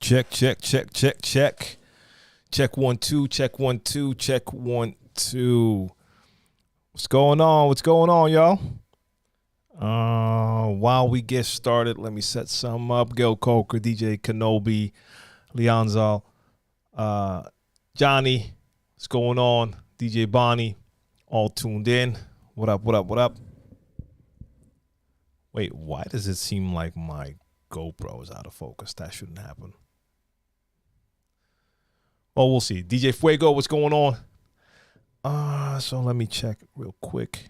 Check, check, check, check, check. Check 1 2, check 1 2, check 1 2. What's going on? What's going on, y'all? While we get started, let me set some up. Gil Coker, DJ Kenobi, Leonzo, Johnny. What's going on? DJ Bonnie, all tuned in. What up, what up, what up? Wait, why does it seem like my GoPro is out of focus? That shouldn't happen. Oh, we'll see. DJ Fuego, what's going on? So let me check real quick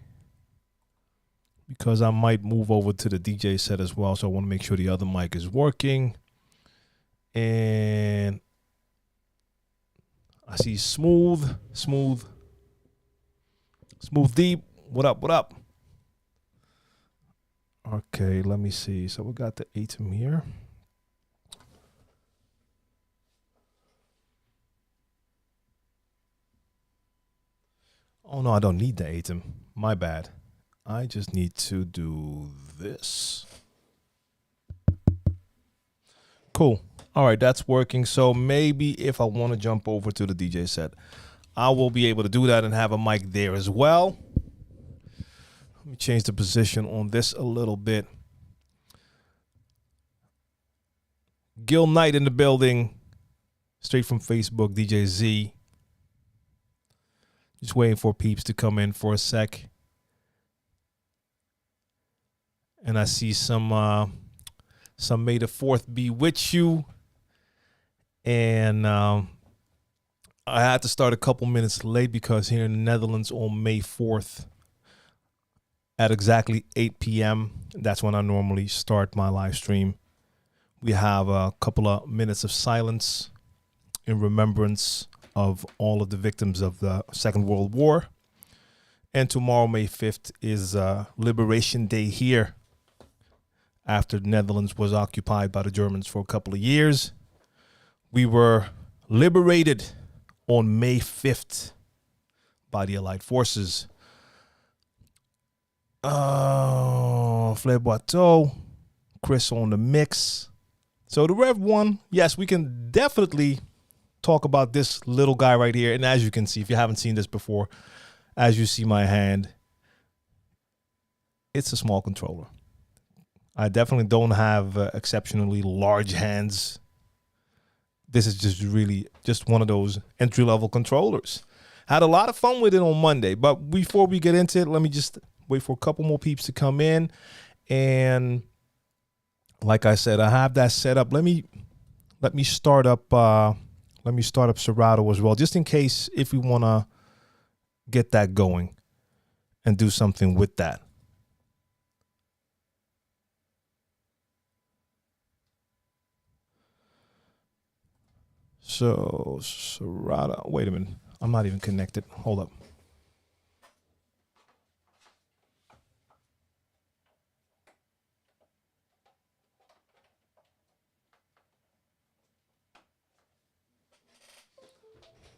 because I might move over to the DJ set as well. So I want to make sure the other mic is working. And I see Smooth Deep. What up, what up? Okay, let me see. So we got the ATEM here. Oh, no, I don't need the ATEM. My bad. I just need to do this. Cool. All right, that's working. So maybe if I want to jump over to the DJ set, I will be able to do that and have a mic there as well. Let me change the position on this a little bit. Gil Knight in the building. Straight from Facebook, DJ Z. Just waiting for peeps to come in for a sec. And I see some May the 4th be with you. And I had to start a couple minutes late because here in the Netherlands on May 4th at exactly 8 p.m., that's when I normally start my live stream. We have a couple of minutes of silence in remembrance of all of the victims of the Second World War. And tomorrow, May 5th, is Liberation Day here after the Netherlands was occupied by the Germans for a couple of years. We were liberated on May 5th by the Allied forces. Flair Boiteau, Chris on the mix. So the Rev 1, yes, we can definitely talk about this little guy right here. And as you can see, if you haven't seen this before, as you see my hand, it's a small controller. I definitely don't have exceptionally large hands. This is just one of those entry-level controllers. Had a lot of fun with it on Monday. But before we get into it, let me just wait for a couple more peeps to come in. And like I said, I have that set up. Let me start up Serato as well, just in case if we want to get that going and do something with that. So Serato, wait a minute. I'm not even connected. Hold up.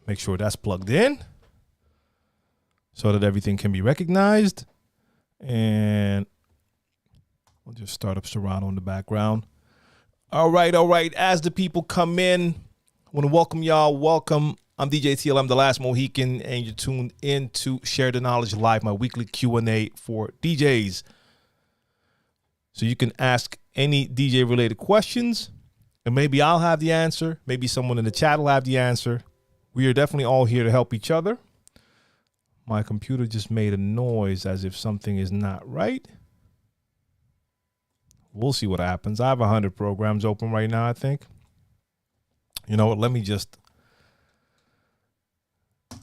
Make sure that's plugged in so that everything can be recognized. And we'll just start up Serato in the background. All right. As the people come in, I want to welcome y'all. Welcome. I'm DJ TLM, the last Mohican, and you're tuned in to Share the Knowledge Live, my weekly Q&A for DJs. So you can ask any DJ-related questions, and maybe I'll have the answer. Maybe someone in the chat will have the answer. We are definitely all here to help each other. My computer just made a noise as if something is not right. We'll see what happens. I have 100 programs open right now, I think. You know what?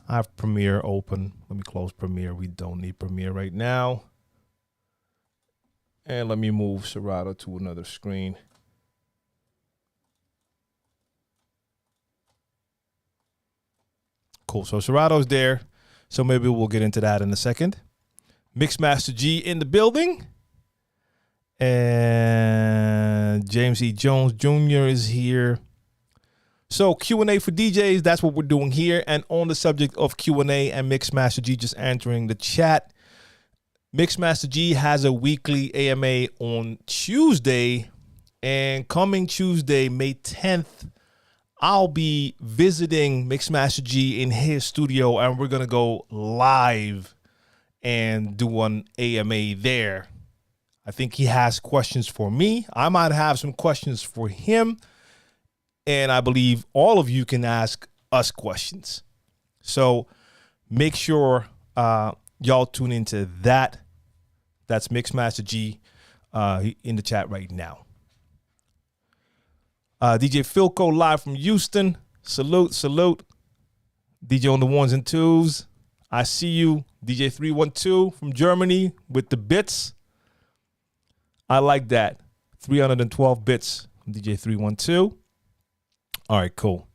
I have Premiere open. Let me close Premiere. We don't need Premiere right now. And let me move Serato to another screen. Cool. So Serato's there. So maybe we'll get into that in a second. Mixmaster G in the building. And James E. Jones Jr. is here. So Q&A for DJs, that's what we're doing here. And on the subject of Q&A and Mixmaster G just entering the chat, Mixmaster G has a weekly AMA on Tuesday. And coming Tuesday, May 10th, I'll be visiting Mixmaster G in his studio, and we're going to go live and do an AMA there. I think he has questions for me. I might have some questions for him. And I believe all of you can ask us questions. So make sure y'all tune into that. That's Mixmaster G in the chat right now. DJ Philco live from Houston. Salute, salute. DJ on the ones and twos. I see you. DJ 312 from Germany with the bits. I like that. 312 bits from DJ 312. All right, cool.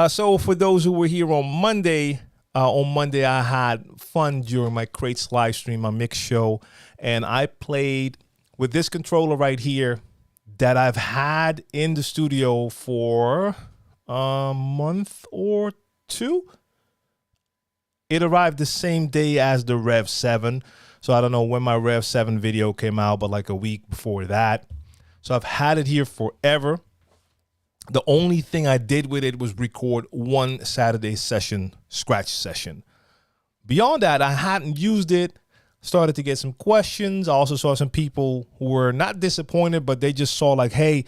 So for those who were here on Monday I had fun during my Crates live stream, my mix show, and I played with this controller right here that I've had in the studio for a month or two. It arrived the same day as the Rev 7. So I don't know when my Rev 7 video came out, but like a week before that. So I've had it here forever. The only thing I did with it was record one Saturday session, scratch session. Beyond that, I hadn't used it. Started to get some questions. I also saw some people who were not disappointed, but they just saw like, hey,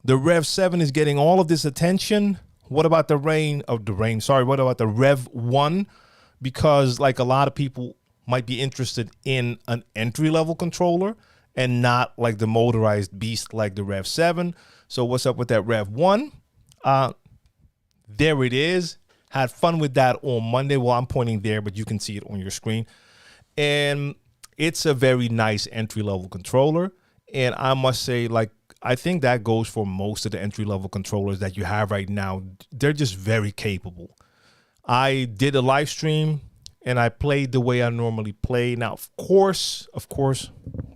the Rev 7 is getting all of this attention. What about what about the Rev 1? Because like a lot of people might be interested in an entry-level controller and not like the motorized beast like the Rev 7. So what's up with that Rev 1? There it is. Had fun with that on Monday. Well, I'm pointing there, but you can see it on your screen. And it's a very nice entry-level controller. And I must say, like, I think that goes for most of the entry-level controllers that you have right now. They're just very capable. I did a live stream and I played the way I normally play. Now, of course,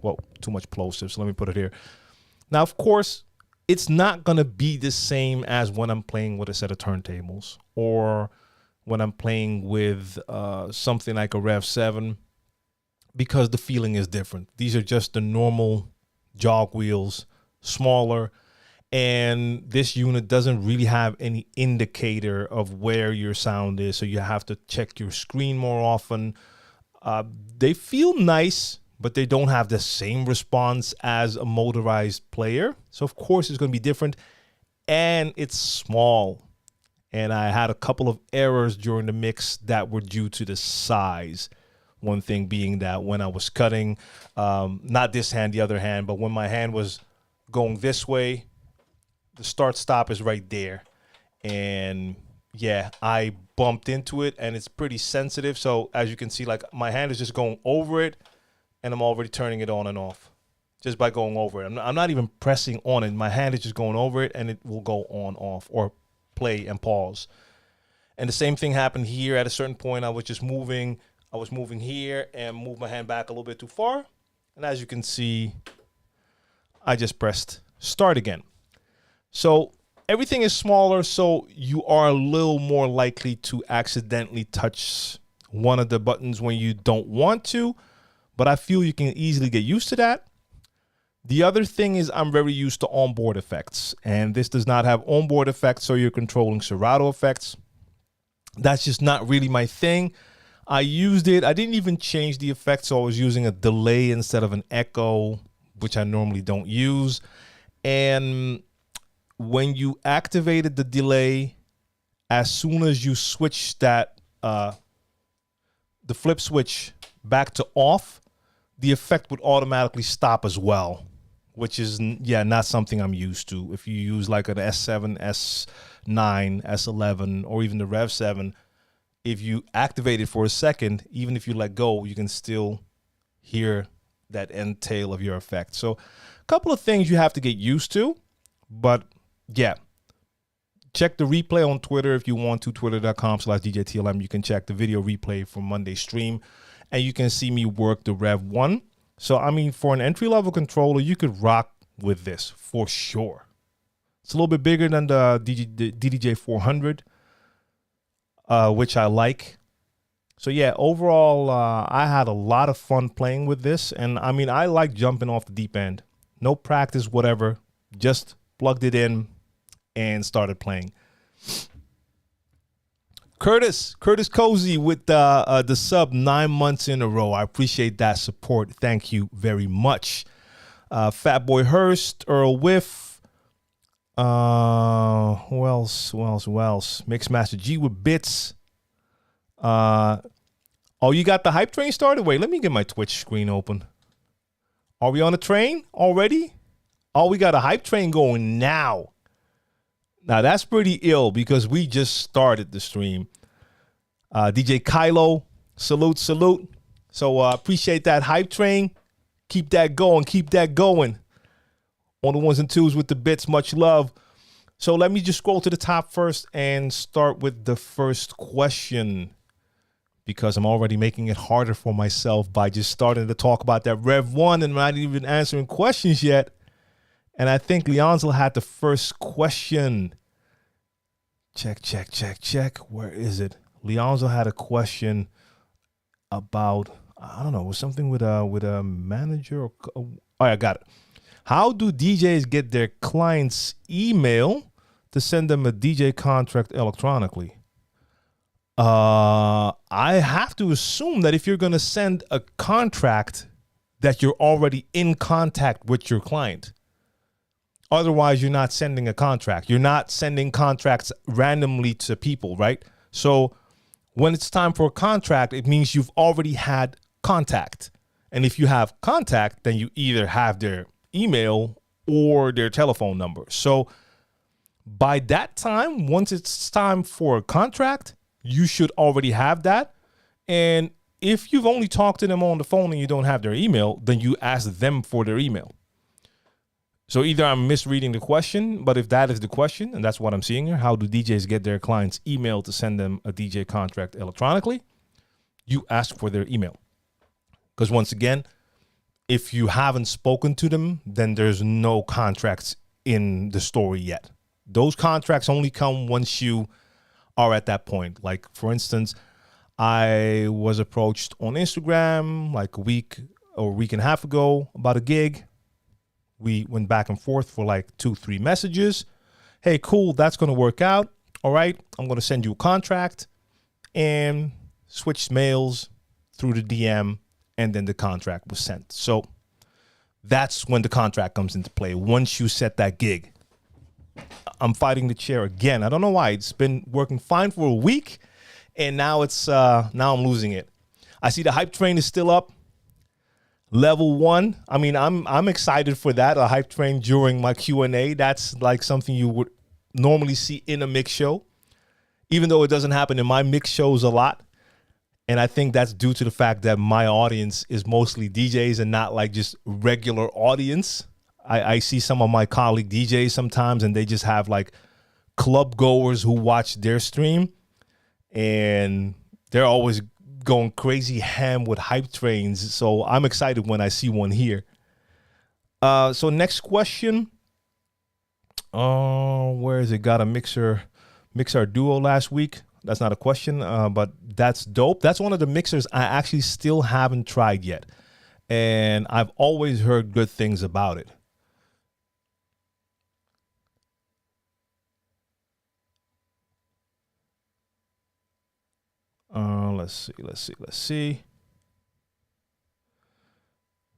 well, too much plosive, so let me put it here. Now, of course, it's not going to be the same as when I'm playing with a set of turntables or when I'm playing with something like a Rev 7 because the feeling is different. These are just the normal jog wheels, smaller, and this unit doesn't really have any indicator of where your sound is, so you have to check your screen more often. They feel nice, but they don't have the same response as a motorized player. So of course it's going to be different, and it's small. And I had a couple of errors during the mix that were due to the size. One thing being that when I was cutting, not this hand, the other hand, but when my hand was going this way, the start stop is right there. And yeah, I bumped into it and it's pretty sensitive. So as you can see, like my hand is just going over it and I'm already turning it on and off just by going over it. I'm not even pressing on it. My hand is just going over it and it will go on, off, or play and pause. And the same thing happened here. At a certain point, I was moving here and moved my hand back a little bit too far. And as you can see, I just pressed start again. So everything is smaller, so you are a little more likely to accidentally touch one of the buttons when you don't want to, but I feel you can easily get used to that. The other thing is I'm very used to onboard effects, and this does not have onboard effects, so you're controlling Serato effects. That's just not really my thing. I used it. I didn't even change the effect, so I was using a delay instead of an echo, which I normally don't use. And when you activated the delay, as soon as you switch that, the flip switch back to off, the effect would automatically stop as well, which is, yeah, not something I'm used to. If you use like an S7, S9, S11, or even the Rev 7, if you activate it for a second, even if you let go, you can still hear that end tail of your effect. So a couple of things you have to get used to, but yeah, check the replay on Twitter if you want to, twitter.com/DJ TLM. You can check the video replay from Monday's stream and you can see me work the Rev 1. So, I mean, for an entry-level controller, you could rock with this for sure. It's a little bit bigger than the DDJ 400, which I like. So, yeah, overall, I had a lot of fun playing with this. And, I mean, I like jumping off the deep end. No practice, whatever. Just plugged it in and started playing. Curtis Cozy with the sub 9 months in a row. I appreciate that support. Thank you very much. Fatboy Hurst, Earl Whiff. Who else? Mixmaster G with bits. You got the hype train started? Wait, let me get my Twitch screen open. Are we on a train already? Oh, we got a hype train going now. Now, that's pretty ill because we just started the stream. DJ Kylo, salute. So appreciate that hype train. Keep that going. On the ones and twos with the bits, much love. So let me just scroll to the top first and start with the first question, because I'm already making it harder for myself by just starting to talk about that Rev 1 and not even answering questions yet. And I think Leonzel had the first question. Check. Where is it? Leonzel had a question about, I don't know, was something with a manager. I got it. How do DJs get their clients' email to send them a DJ contract electronically? I have to assume that if you're going to send a contract, that you're already in contact with your client. Otherwise, you're not sending a contract. You're not sending contracts randomly to people, right? So when it's time for a contract, it means you've already had contact. And if you have contact, then you either have their email or their telephone number. So by that time, once it's time for a contract, you should already have that. And if you've only talked to them on the phone and you don't have their email, then you ask them for their email. So either I'm misreading the question, but if that is the question, and that's what I'm seeing here, how do DJs get their clients' email to send them a DJ contract electronically? You ask for their email. Because once again, if you haven't spoken to them, then there's no contracts in the story yet. Those contracts only come once you are at that point. Like, for instance, I was approached on Instagram like a week or a week and a half ago about a gig. We went back and forth for like 2-3 messages. Hey, cool, that's going to work out. All right, I'm going to send you a contract, and switched mails through the DM, and then the contract was sent. So that's when the contract comes into play, once you set that gig. I'm fighting the chair again. I don't know why. It's been working fine for a week, and now now I'm losing it. I see the hype train is still up. Level 1. I mean, I'm excited for that. A hype train during my Q&A. That's like something you would normally see in a mix show, even though it doesn't happen in my mix shows a lot. And I think that's due to the fact that my audience is mostly DJs and not like just regular audience. I see some of my colleague DJs sometimes, and they just have like club goers who watch their stream, and they're always going crazy ham with hype trains. So I'm excited when I see one here. So next question. Where is it? Got a mixer duo last week. That's not a question, but that's dope. That's one of the mixers I actually still haven't tried yet, and I've always heard good things about it. Let's see.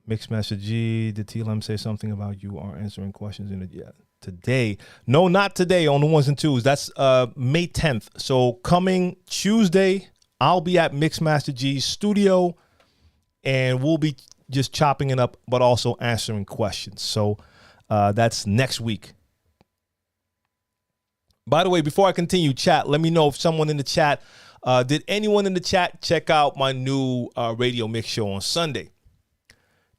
Mixmaster G, did TLM say something about you are answering questions in it yet? Today? No, not today on the ones and twos. That's May 10th. So coming Tuesday, I'll be at Mixmaster G's studio, and we'll be just chopping it up, but also answering questions. So that's next week. By the way, before I continue, chat, let me know if someone in the chat, did anyone in the chat check out my new radio mix show on Sunday?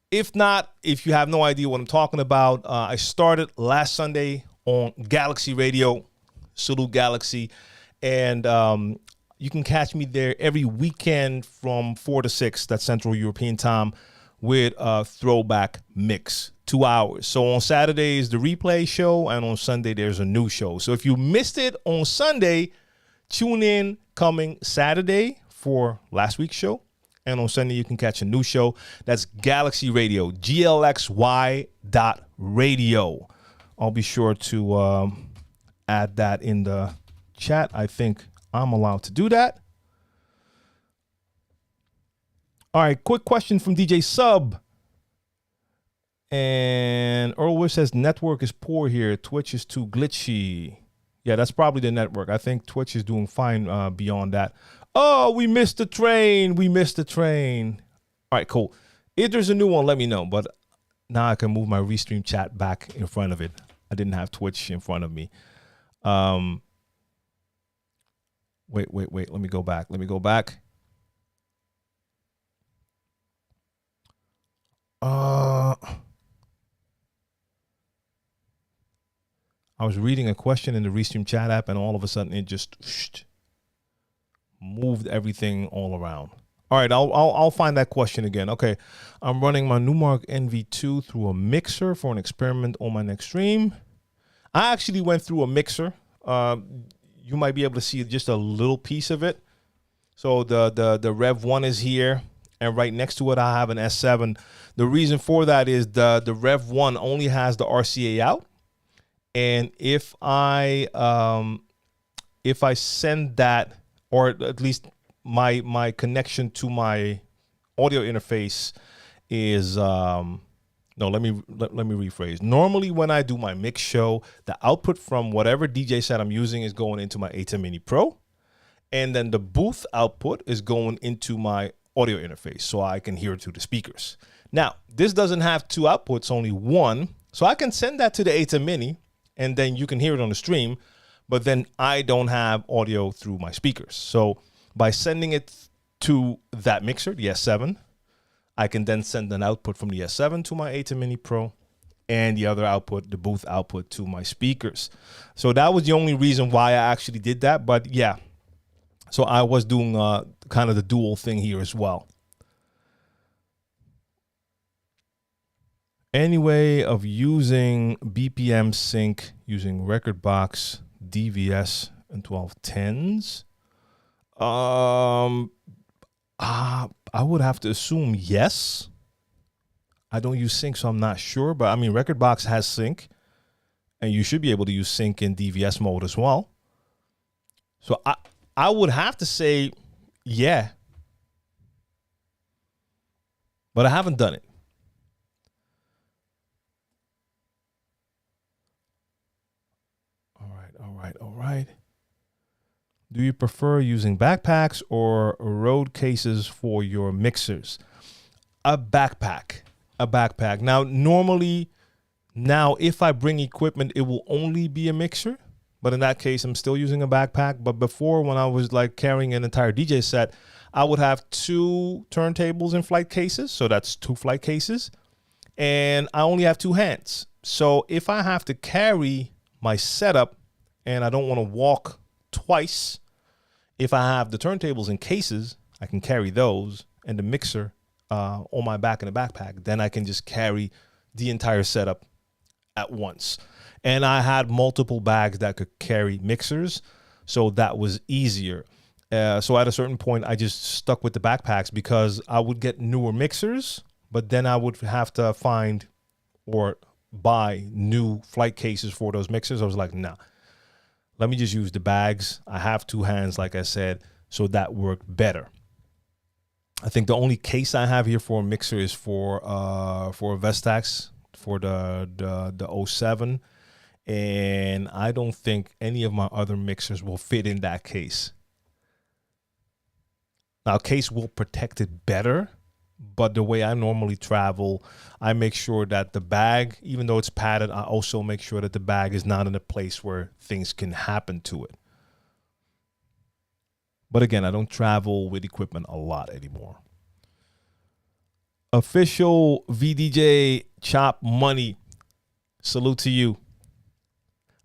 If not, if you have no idea what I'm talking about, I started last Sunday on Galaxy Radio, salute Galaxy, and you can catch me there every weekend from 4 to 6, that's Central European time, with a throwback mix, 2 hours. So on Saturdays, the replay show, and on Sunday, there's a new show. So if you missed it on Sunday, tune in coming Saturday for last week's show. And on Sunday, you can catch a new show. That's Galaxy Radio, glxy.radio. I'll be sure to add that in the chat, I think I'm allowed to do that. All right, quick question from DJ Sub. And Earl says network is poor here. Twitch is too glitchy. Yeah, that's probably the network. I think Twitch is doing fine beyond that. Oh, we missed the train. We missed the train. All right, cool. If there's a new one, let me know. But now I can move my restream chat back in front of it. I didn't have Twitch in front of me. Wait. Let me go back. I was reading a question in the Restream chat app, and all of a sudden it just moved everything all around. All right, I'll find that question again. Okay, I'm running my Numark NV2 through a mixer for an experiment on my next stream. I actually went through a mixer. You might be able to see just a little piece of it. So the Rev 1 is here, and right next to it I have an S7. The reason for that is the Rev 1 only has the RCA out. And if I send that, or at least my connection to my audio interface is no, let me rephrase. Normally when I do my mix show, the output from whatever DJ set I'm using is going into my A10 Mini Pro, and then the booth output is going into my audio interface so I can hear it through the speakers. Now, this doesn't have two outputs, only one. So I can send that to the A10 Mini, and then you can hear it on the stream, but then I don't have audio through my speakers. So by sending it to that mixer, the S7, I can then send an output from the S7 to my A10 Mini Pro, and the other output, the booth output, to my speakers. So that was the only reason why I actually did that. But yeah, so I was doing kind of the dual thing here as well. Any way of using BPM sync using Rekordbox, DVS, and 1210s? I would have to assume yes. I don't use sync, so I'm not sure. But I mean, Rekordbox has sync, and you should be able to use sync in DVS mode as well. So I would have to say yeah, but I haven't done it. All right. Do you prefer using backpacks or road cases for your mixers? A backpack. Now, normally, if I bring equipment, it will only be a mixer. But in that case, I'm still using a backpack. But before, when I was like carrying an entire DJ set, I would have 2 turntables in flight cases. So that's 2 flight cases. And I only have 2 hands. So if I have to carry my setup, and I don't want to walk twice, if I have the turntables in cases, I can carry those, and the mixer on my back in the backpack. Then I can just carry the entire setup at once. And I had multiple bags that could carry mixers, so that was easier. So at a certain point, I just stuck with the backpacks because I would get newer mixers, but then I would have to find or buy new flight cases for those mixers. I was like, nah. Let me just use the bags. I have 2 hands, like I said, so that worked better. I think the only case I have here for a mixer is for a Vestax for the 07, and I don't think any of my other mixers will fit in that case. Now, case will protect it better, but the way I normally travel, I make sure that the bag, even though it's padded, I also make sure that the bag is not in a place where things can happen to it. But again, I don't travel with equipment a lot anymore. Official VDJ Chop Money. Salute to you.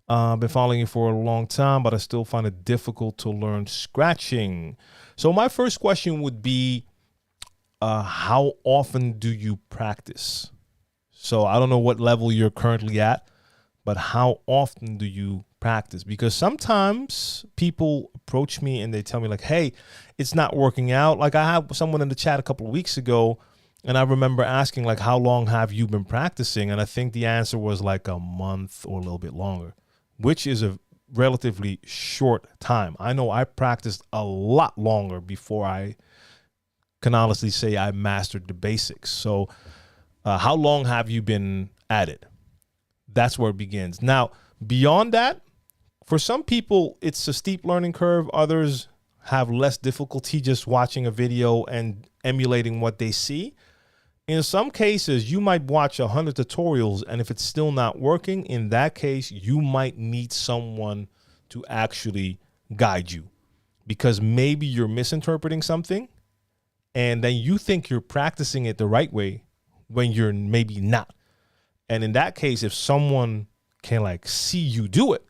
I've been following you for a long time, but I still find it difficult to learn scratching. So my first question would be, how often do you practice? So I don't know what level you're currently at, but how often do you practice? Because sometimes people approach me and they tell me like, hey, it's not working out. Like I had someone in the chat a couple of weeks ago, and I remember asking like, how long have you been practicing? And I think the answer was like a month or a little bit longer, which is a relatively short time. I know I practiced a lot longer before I can honestly say I mastered the basics. So how long have you been at it? That's where it begins. Now, beyond that, for some people, it's a steep learning curve. Others have less difficulty just watching a video and emulating what they see. In some cases, you might watch 100 tutorials, and if it's still not working, in that case, you might need someone to actually guide you, because maybe you're misinterpreting something, and then you think you're practicing it the right way when you're maybe not. And in that case, if someone can like see you do it,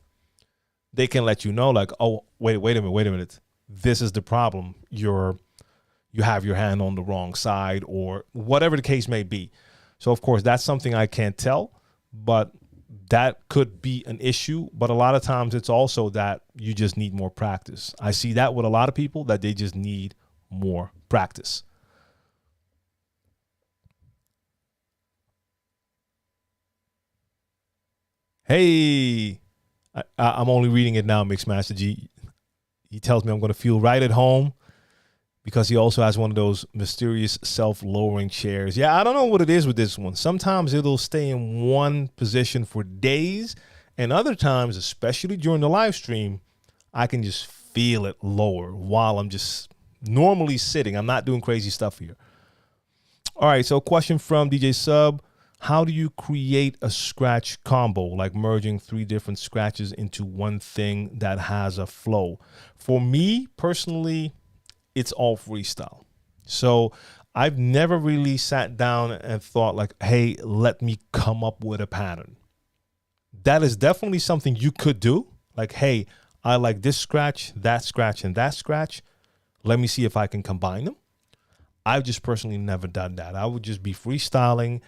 they can let you know like, oh, wait a minute. This is the problem. You have your hand on the wrong side, or whatever the case may be. So of course, that's something I can't tell, but that could be an issue. But a lot of times it's also that you just need more practice. I see that with a lot of people, that they just need more practice. Hey, I'm only reading it now, Mixmaster G. He tells me I'm going to feel right at home because he also has one of those mysterious self-lowering chairs. Yeah, I don't know what it is with this one. Sometimes it'll stay in one position for days, and other times, especially during the live stream, I can just feel it lower while I'm just normally sitting. I'm not doing crazy stuff here. All right, so question from DJ Sub. How do you create a scratch combo, like merging 3 different scratches into one thing that has a flow? For me personally, it's all freestyle. So I've never really sat down and thought like, hey, let me come up with a pattern. That is definitely something you could do. Like, hey, I like this scratch, and that scratch. Let me see if I can combine them. I've just personally never done that. I would just be freestyling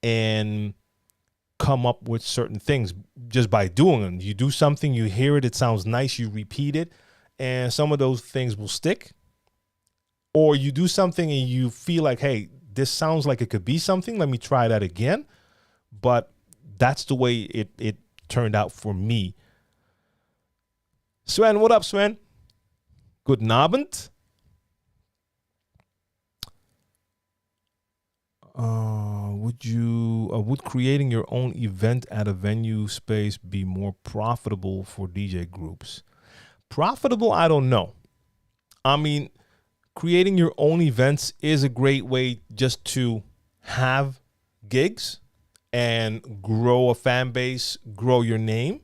and come up with certain things just by doing them. You do something, you hear it, it sounds nice, you repeat it, and some of those things will stick. Or you do something and you feel like, hey, this sounds like it could be something. Let me try that again. But that's the way it turned out for me. Sven, what up, Sven? Guten Abend. Would creating your own event at a venue space be more profitable for DJ groups? Profitable, I don't know. I mean, creating your own events is a great way just to have gigs and grow a fan base, grow your name.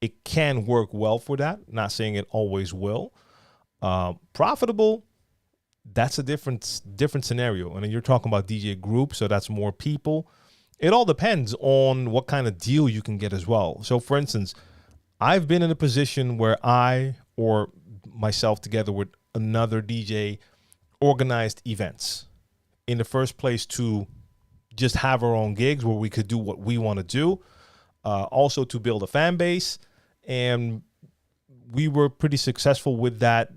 It can work well for that. Not saying it always will. Profitable, that's a different scenario. And then you're talking about DJ group, so that's more people. It all depends on what kind of deal you can get as well. So for instance, I've been in a position where I or myself together with another DJ organized events in the first place to just have our own gigs where we could do what we want to do. Also to build a fan base. And we were pretty successful with that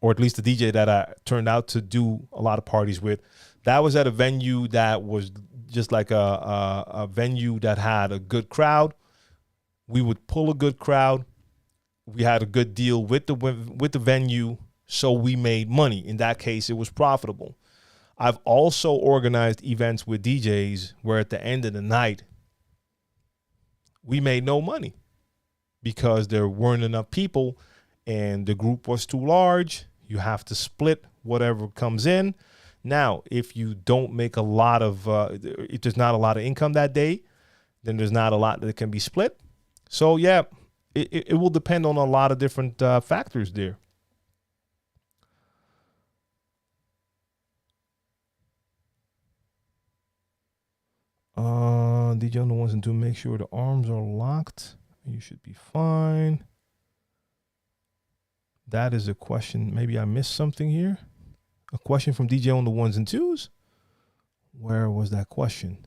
or at least the DJ that I turned out to do a lot of parties with. That was at a venue that was just like a venue that had a good crowd. We would pull a good crowd. We had a good deal with the venue, so we made money. In that case, it was profitable. I've also organized events with DJs where at the end of the night, we made no money because there weren't enough people and the group was too large. You have to split whatever comes in. Now, if you don't make a lot of, if there's not a lot of income that day, then there's not a lot that can be split. So yeah, it will depend on a lot of different factors there. DJ on the ones and two, make sure the arms are locked. You should be fine. That is a question. Maybe I missed something here. A question from DJ on the ones and twos. Where was that question?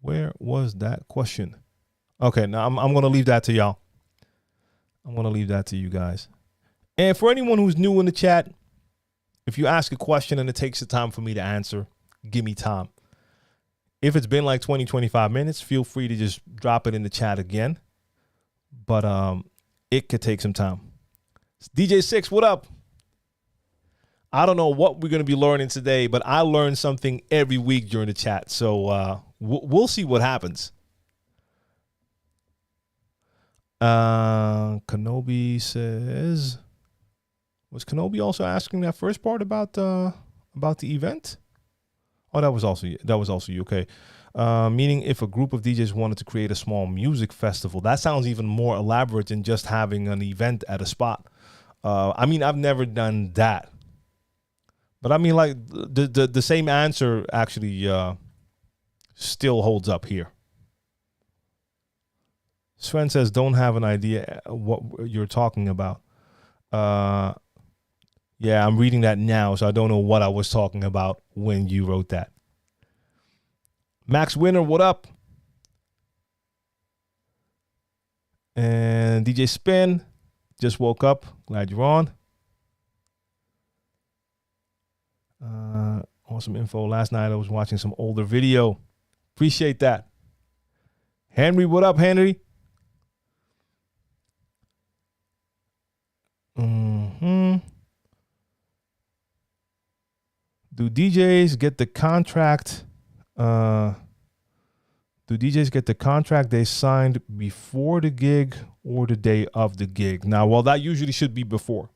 Where was that question? Okay, now I'm going to leave that to y'all. I'm going to leave that to you guys. And for anyone who's new in the chat, if you ask a question and it takes the time for me to answer, give me time. If it's been like 20, 25 minutes, feel free to just drop it in the chat again. But it could take some time. DJ Six, what up? I don't know what we're going to be learning today, but I learn something every week during the chat. So we'll see what happens. Kenobi says, was Kenobi also asking that first part about the event? Oh, that was also you. Okay. Meaning if a group of DJs wanted to create a small music festival, that sounds even more elaborate than just having an event at a spot. I mean, I've never done that. But I mean, like, the same answer actually still holds up here. Sven says, don't have an idea what you're talking about. Yeah, I'm reading that now, so I don't know what I was talking about when you wrote that. Max Winner, what up? And DJ Spin, just woke up. Glad you're on. Awesome info. Last night I was watching some older video. Appreciate that. Henry, what up, Henry? Do DJs get the contract? Do DJs get the contract they signed before the gig or the day of the gig? Now, well, that usually should be before.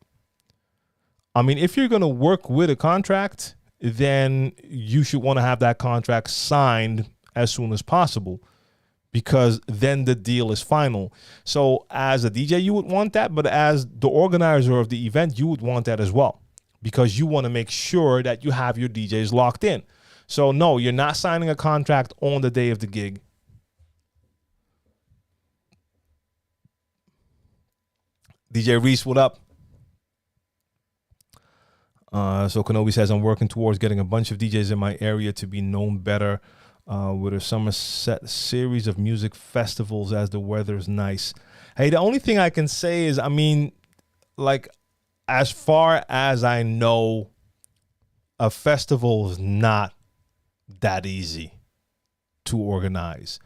I mean, if you're going to work with a contract, then you should want to have that contract signed as soon as possible, because then the deal is final. So as a DJ, you would want that, but as the organizer of the event, you would want that as well, because you want to make sure that you have your DJs locked in. So no, you're not signing a contract on the day of the gig. DJ Reese, what up? So Kenobi says, I'm working towards getting a bunch of DJs in my area to be known better with a summer set series of music festivals as the weather's nice. Hey, the only thing I can say is, I mean, like, as far as I know, a festival is not that easy to organize.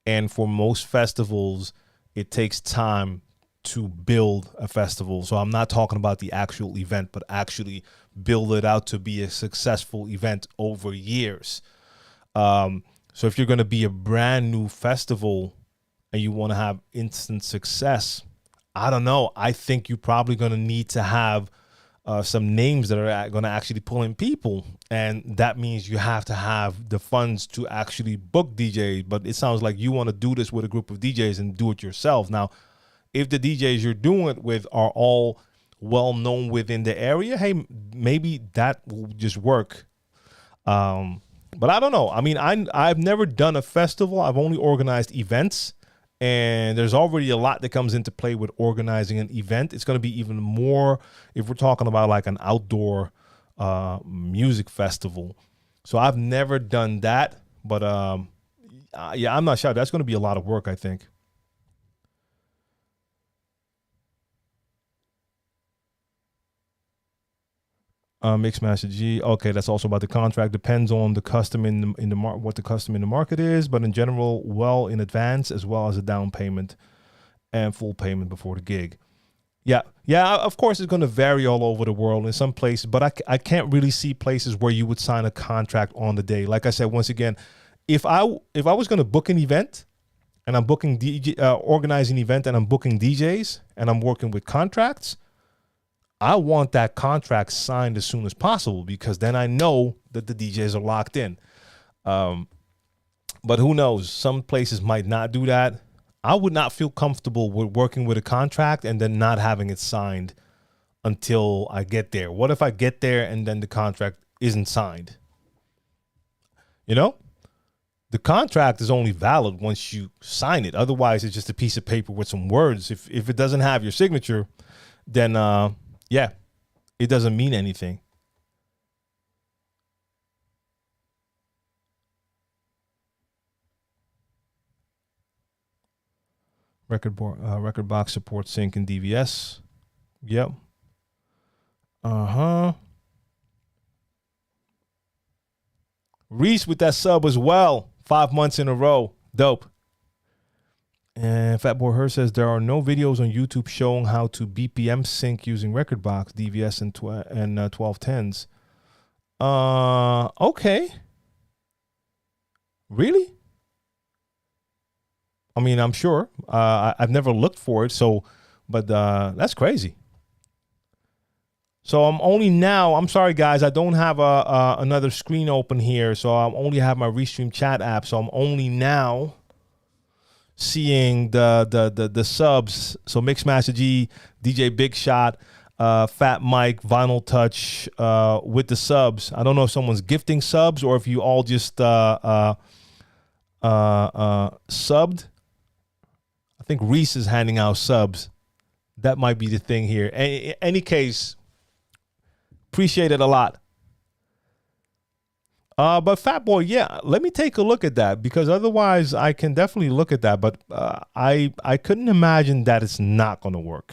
And for most festivals, it takes time to build a festival. So I'm not talking about the actual event, but actually build it out to be a successful event over years. So if you're going to be a brand new festival and you want to have instant success, I don't know. I think you're probably going to need to have some names that are going to actually pull in people. And that means you have to have the funds to actually book DJs. But it sounds like you want to do this with a group of DJs and do it yourself. Now, if the DJs you're doing it with are all well known within the area, hey, maybe that will just work. But I don't know. I mean, I've never done a festival. I've only organized events, and there's already a lot that comes into play with organizing an event. It's going to be even more if we're talking about like an outdoor music festival. So I've never done that, but yeah, I'm not sure. That's going to be a lot of work, I think. Mixmaster G. Okay, that's also about the contract. Depends on the custom in the what the custom in the market is, but in general, well in advance, as well as a down payment and full payment before the gig. Yeah. Of course, it's going to vary all over the world in some places, but I can't really see places where you would sign a contract on the day. Like I said, once again, if I was going to book an event and I'm booking organizing an event and I'm booking DJs and I'm working with contracts, I want that contract signed as soon as possible, because then I know that the DJs are locked in. But who knows? Some places might not do that. I would not feel comfortable with working with a contract and then not having it signed until I get there. What if I get there and then the contract isn't signed? You know? The contract is only valid once you sign it. Otherwise, it's just a piece of paper with some words. If it doesn't have your signature, then yeah, it doesn't mean anything. Record box supports sync and DVS. Yep. Reese with that sub as well. 5 months in a row. Dope. And Fatboy Her says there are no videos on YouTube showing how to BPM sync using Rekordbox, DVS, and 1210s. Okay. Really? I mean, I'm sure. I've never looked for it, but that's crazy. So I'm sorry guys, I don't have another screen open here, so I only have my Restream chat app, so I'm only now seeing the subs. So Mixmaster G, DJ Big Shot, Fat Mike, Vinyl Touch with the subs. I don't know if someone's gifting subs or if you all just subbed. I think Reese is handing out subs. That might be the thing here. In any case, appreciate it a lot. But Fatboy, yeah, let me take a look at that, because otherwise I can definitely look at that. But I couldn't imagine that it's not going to work.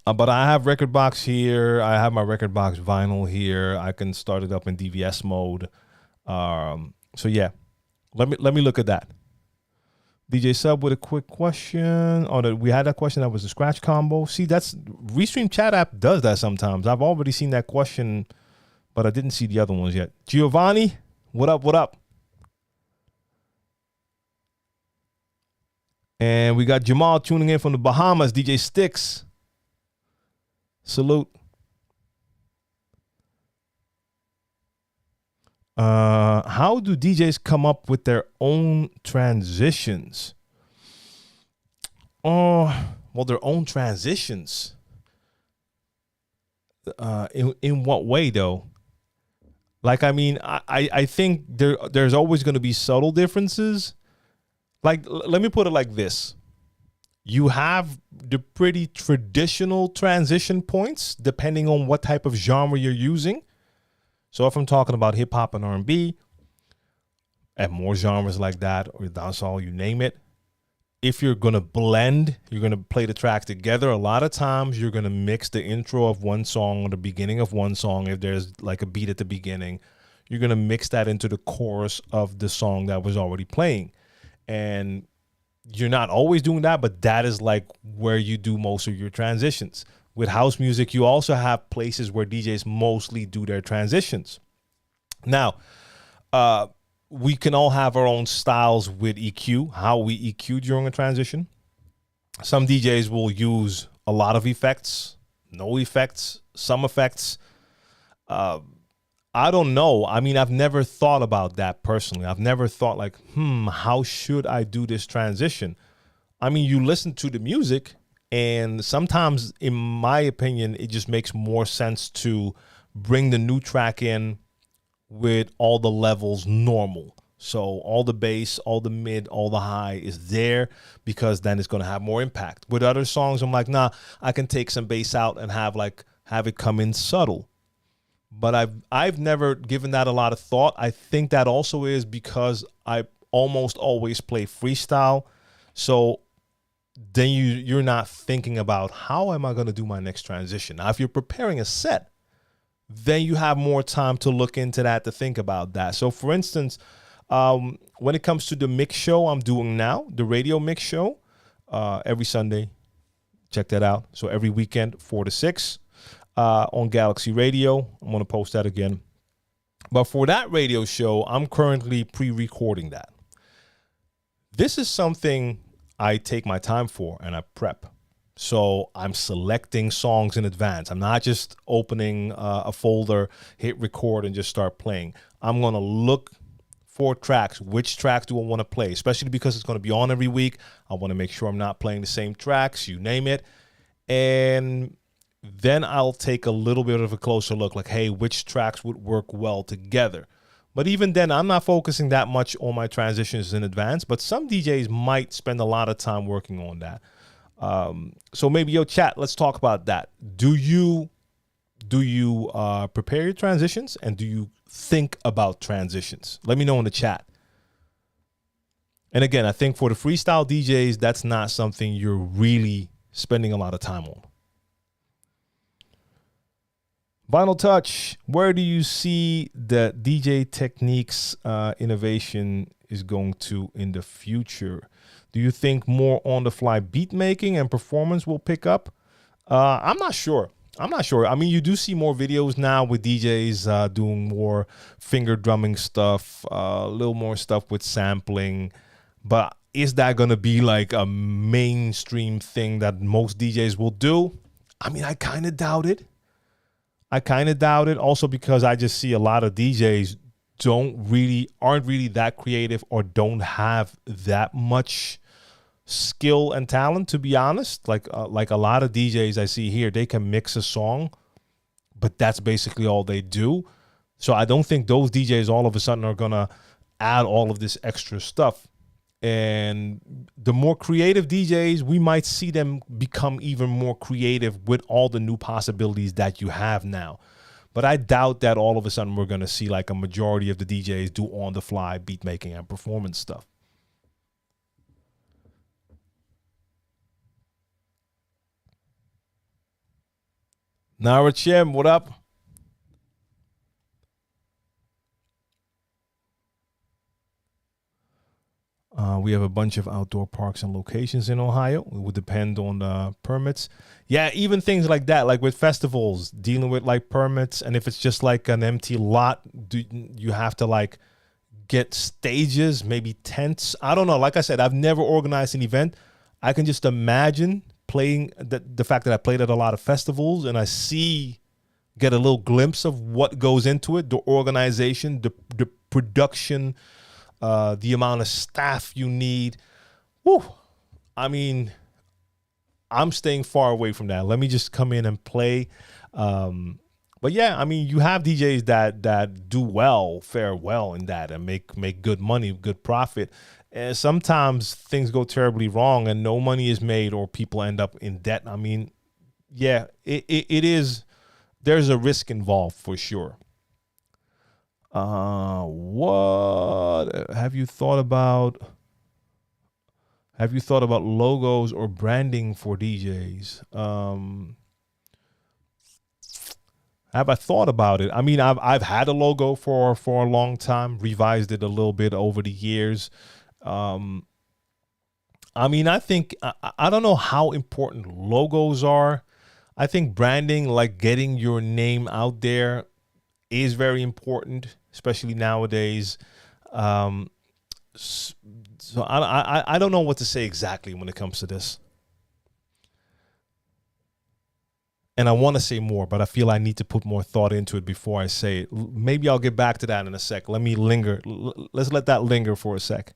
But I have Rekordbox here. I have my Rekordbox vinyl here. I can start it up in DVS mode. So yeah, let me look at that. DJ Sub with a quick question. Oh, we had that question. That was a scratch combo. See, that's Restream chat app does that sometimes. I've already seen that question, but I didn't see the other ones yet. Giovanni, what up? What up? And we got Jamal tuning in from the Bahamas. DJ Sticks, salute. How do DJs come up with their own transitions? Well, their own transitions. In what way though? Like, I mean, I think there's always going to be subtle differences. Like, let me put it like this. You have the pretty traditional transition points depending on what type of genre you're using. So if I'm talking about hip hop and R&B and more genres like that, or dancehall, you name it, if you're going to blend, you're going to play the tracks together, a lot of times you're going to mix the intro of one song or the beginning of one song. If there's like a beat at the beginning, you're going to mix that into the chorus of the song that was already playing. And you're not always doing that, but that is like where you do most of your transitions. With house music, you also have places where DJs mostly do their transitions. Now, we can all have our own styles with EQ, how we EQ during a transition. Some DJs will use a lot of effects, no effects, some effects. I don't know. I mean, I've never thought about that personally. I've never thought like, how should I do this transition? I mean, you listen to the music, and sometimes, in my opinion, it just makes more sense to bring the new track in with all the levels normal. So all the bass, all the mid, all the high is there, because then it's going to have more impact. With other songs, I'm like, nah, I can take some bass out and have it come in subtle. But I've never given that a lot of thought. I think that also is because I almost always play freestyle. So then you're not thinking about how am I going to do my next transition. Now, if you're preparing a set, then you have more time to look into that, to think about that. So for instance, when it comes to the mix show I'm doing now, the radio mix show, every Sunday, check that out. So every weekend, 4 to 6 on Galaxy Radio. I'm going to post that again. But for that radio show, I'm currently pre-recording that. This is something I take my time for and I prep. So I'm selecting songs in advance. I'm not just opening a folder, hit record, and just start playing. I'm going to look for tracks. Which tracks do I want to play? Especially because it's going to be on every week. I want to make sure I'm not playing the same tracks, you name it. And then I'll take a little bit of a closer look, like, hey, which tracks would work well together? But even then, I'm not focusing that much on my transitions in advance, but some DJs might spend a lot of time working on that. So maybe, chat, let's talk about that. Do you prepare your transitions, and do you think about transitions? Let me know in the chat. And again, I think for the freestyle DJs, that's not something you're really spending a lot of time on. Vinyl Touch, where do you see the DJ techniques innovation is going to in the future? Do you think more on-the-fly beat making and performance will pick up? I'm not sure. I mean, you do see more videos now with DJs doing more finger drumming stuff, a little more stuff with sampling. But is that going to be like a mainstream thing that most DJs will do? I mean, I kind of doubt it. Also because I just see a lot of DJs aren't really that creative or don't have that much skill and talent, to be honest. Like a lot of DJs I see here, they can mix a song, but that's basically all they do. So I don't think those DJs all of a sudden are gonna add all of this extra stuff. And the more creative DJs, we might see them become even more creative with all the new possibilities that you have now. But I doubt that all of a sudden we're going to see like a majority of the DJs do on-the-fly beat making and performance stuff. Nara Chim, what up? We have a bunch of outdoor parks and locations in Ohio. It would depend on the permits. Yeah, even things like that, like with festivals, dealing with like permits. And if it's just like an empty lot, you have to like get stages, maybe tents. I don't know. Like I said, I've never organized an event. I can just imagine playing the fact that I played at a lot of festivals and I get a little glimpse of what goes into it, the organization, the production, the amount of staff you need. Whew. I mean, I'm staying far away from that. Let me just come in and play. But yeah, I mean, you have DJs that do well, fare well in that, and make good money, good profit. And sometimes things go terribly wrong, and no money is made, or people end up in debt. I mean, yeah, it is. There's a risk involved for sure. What have you thought about? Have you thought about logos or branding for DJs? Have I thought about it? I mean, I've had a logo for a long time, revised it a little bit over the years. I mean, I don't know how important logos are. I think branding, like getting your name out there, is very important, especially nowadays. So I don't know what to say exactly when it comes to this. And I want to say more, but I feel I need to put more thought into it before I say it. Maybe I'll get back to that in a sec. Let me linger. Let's let that linger for a sec.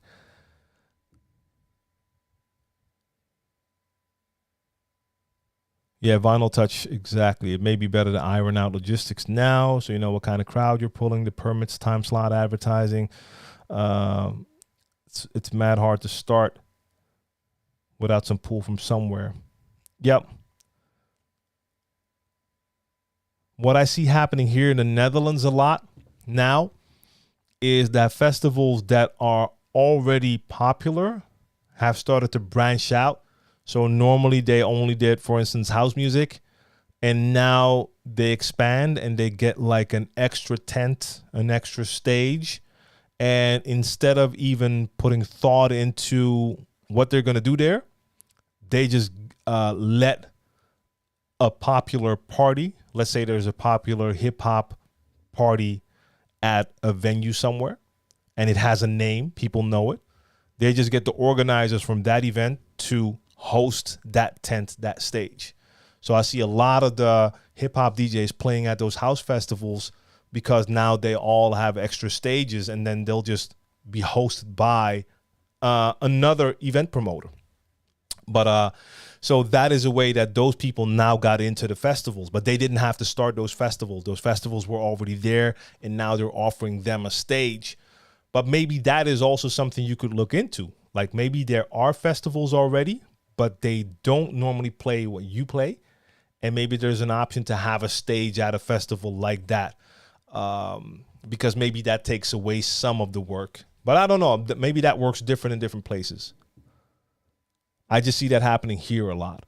Yeah, Vinyl Touch, exactly. It may be better to iron out logistics now so you know what kind of crowd you're pulling, the permits, time slot, advertising. It's mad hard to start without some pull from somewhere. Yep. What I see happening here in the Netherlands a lot now is that festivals that are already popular have started to branch out. So normally they only did, for instance, house music, and now they expand and they get like an extra tent, an extra stage. And instead of even putting thought into what they're going to do there, they just let a popular party, let's say there's a popular hip hop party at a venue somewhere and it has a name, people know it. They just get the organizers from that event to host that tent, that stage. So I see a lot of the hip hop DJs playing at those house festivals because now they all have extra stages and then they'll just be hosted by another event promoter. But so that is a way that those people now got into the festivals, but they didn't have to start those festivals. Those festivals were already there, and now they're offering them a stage. But maybe that is also something you could look into. Like maybe there are festivals already, but they don't normally play what you play. And maybe there's an option to have a stage at a festival like that, because maybe that takes away some of the work. But I don't know. Maybe that works different in different places. I just see that happening here a lot.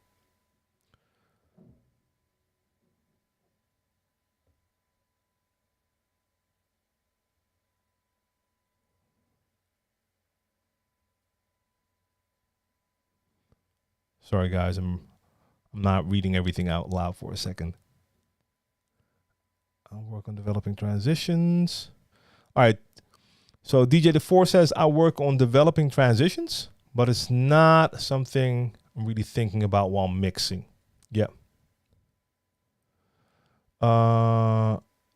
Sorry, guys. I'm not reading everything out loud for a second. I'll work on developing transitions. All right. So DJ DeFore says, I work on developing transitions, but it's not something I'm really thinking about while mixing. Yeah.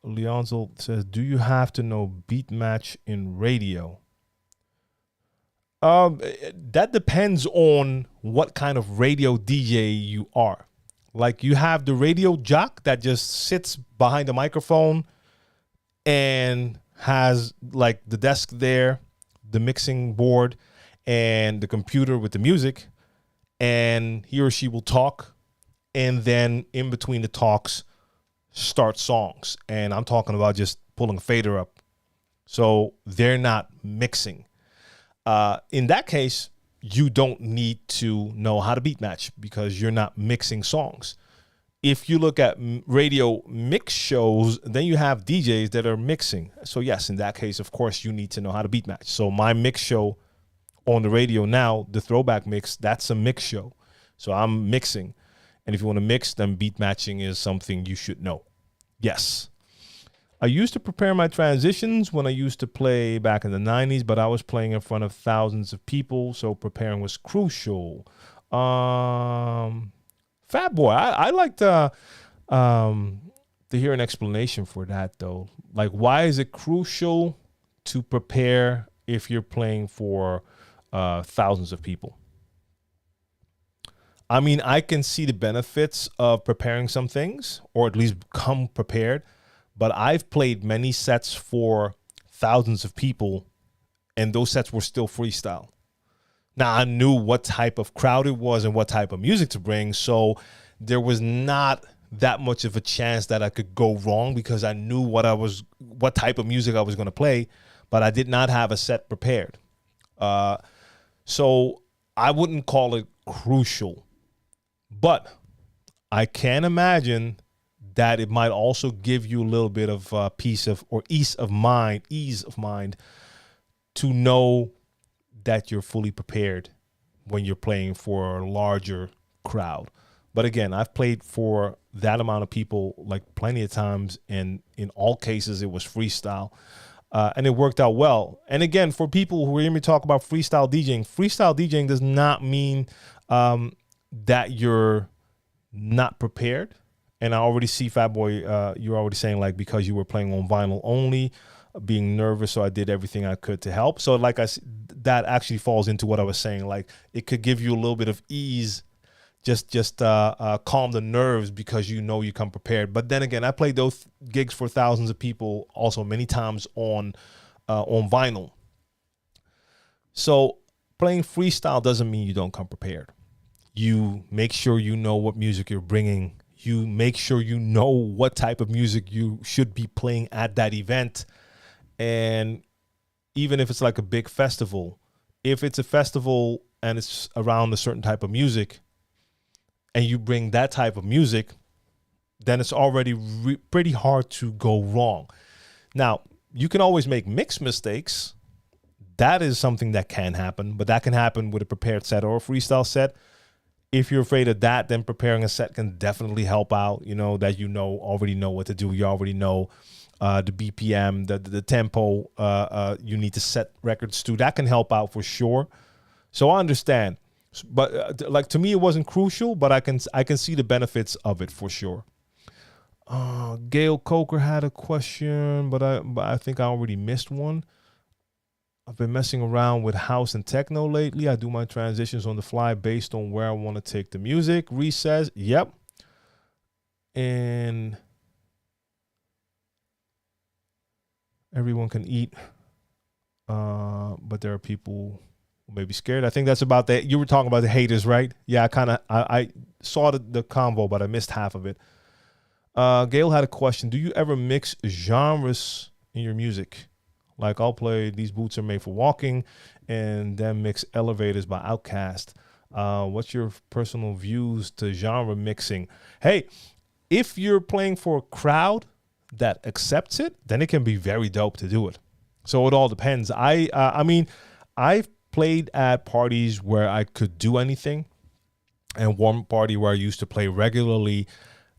Leonzel says, do you have to know beat match in radio? That depends on what kind of radio DJ you are. Like, you have the radio jock that just sits behind the microphone and has like the desk there, the mixing board, and the computer with the music, and he or she will talk, and then in between the talks start songs. And I'm talking about just pulling a fader up. So they're not mixing. In that case, you don't need to know how to beat match because you're not mixing songs. If you look at radio mix shows, then you have DJs that are mixing. So yes, in that case, of course, you need to know how to beat match. So my mix show on the radio now, the throwback mix, that's a mix show. So I'm mixing. And if you want to mix, then beat matching is something you should know. Yes. I used to prepare my transitions when I used to play back in the 90s, but I was playing in front of thousands of people, so preparing was crucial. Fat Boy, I like to hear an explanation for that, though. Like, why is it crucial to prepare if you're playing for thousands of people? I mean, I can see the benefits of preparing some things, or at least come prepared. But I've played many sets for thousands of people, and those sets were still freestyle. Now, I knew what type of crowd it was and what type of music to bring, so there was not that much of a chance that I could go wrong because I knew what type of music I was going to play, but I did not have a set prepared. So I wouldn't call it crucial, but I can imagine that it might also give you a little bit of ease of mind to know that you're fully prepared when you're playing for a larger crowd. But again, I've played for that amount of people like plenty of times, and in all cases it was freestyle, and it worked out well. And again, for people who hear me talk about freestyle DJing does not mean that you're not prepared. And I already see, Fat Boy, you're already saying, like, because you were playing on vinyl only, being nervous, so I did everything I could to help. So, like, that actually falls into what I was saying. Like, it could give you a little bit of ease, just calm the nerves because you know you come prepared. But then again, I played those gigs for thousands of people also many times on vinyl. So playing freestyle doesn't mean you don't come prepared. You make sure you know what music you're bringing. You make sure you know what type of music you should be playing at that event. And even if it's like a big festival, if it's a festival and it's around a certain type of music and you bring that type of music, then it's already pretty hard to go wrong. Now, you can always make mix mistakes. That is something that can happen, but that can happen with a prepared set or a freestyle set. If you're afraid of that, then preparing a set can definitely help out. You know that already know what to do. You already know the BPM, the tempo you need to set records to. That can help out for sure. So I understand, but like to me, it wasn't crucial, but I can see the benefits of it for sure. Gail Coker had a question, but I think I already missed one. I've been messing around with house and techno lately. I do my transitions on the fly based on where I want to take the music. Reese says, yep. And everyone can eat, but there are people who may be scared. I think that's about that. You were talking about the haters, right? Yeah, I saw the convo, but I missed half of it. Gail had a question. Do you ever mix genres in your music? Like, I'll play These Boots Are Made for Walking and then mix Elevators by Outkast. What's your personal views to genre mixing? Hey, if you're playing for a crowd that accepts it, then it can be very dope to do it. So it all depends. I mean, I've played at parties where I could do anything. and one party where I used to play regularly,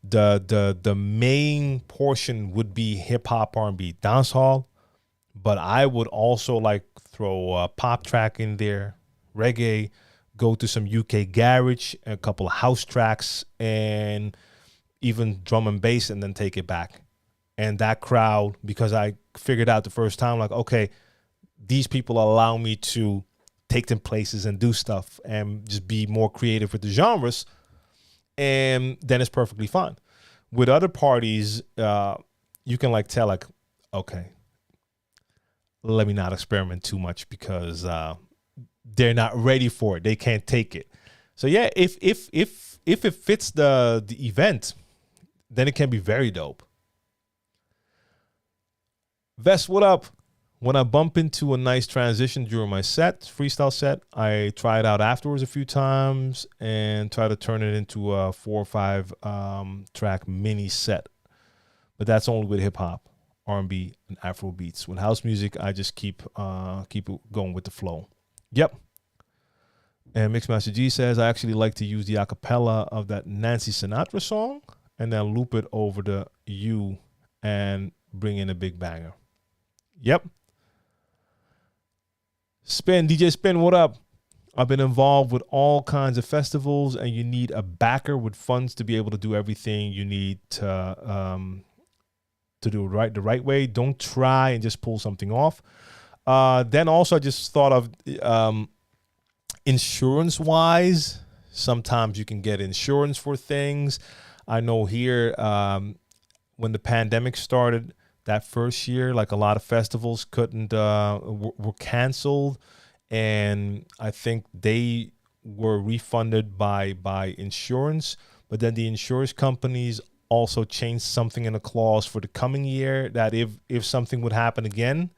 the main portion would be hip hop, R&B, dancehall, but I would also like throw a pop track in there, reggae, go to some UK garage, a couple of house tracks, and even drum and bass, and then take it back. And that crowd, because I figured out the first time, like, okay, these people allow me to take them places and do stuff and just be more creative with the genres, and then it's perfectly fine. With other parties, you can like tell, like, okay, let me not experiment too much because they're not ready for it. They can't take it. So yeah, if it fits the event, then it can be very dope. Vest, what up? When I bump into a nice transition during my set, freestyle set, I try it out afterwards a few times and try to turn it into a 4 or 5 track mini set. But that's only with hip hop, R&B, and Afro beats. With house music, I just keep going with the flow. Yep. And Mixmaster G says, I actually like to use the acapella of that Nancy Sinatra song and then loop it over the U and bring in a big banger. Yep. Spin, DJ Spin, what up? I've been involved with all kinds of festivals, and you need a backer with funds to be able to do everything you need to do it the right way. Don't try and just pull something off. Then also I just thought of insurance-wise, sometimes you can get insurance for things. I know here when the pandemic started, that first year, like a lot of festivals couldn't, were canceled. And I think they were refunded by insurance. But then the insurance companies also changed something in a clause for the coming year that if something would happen again,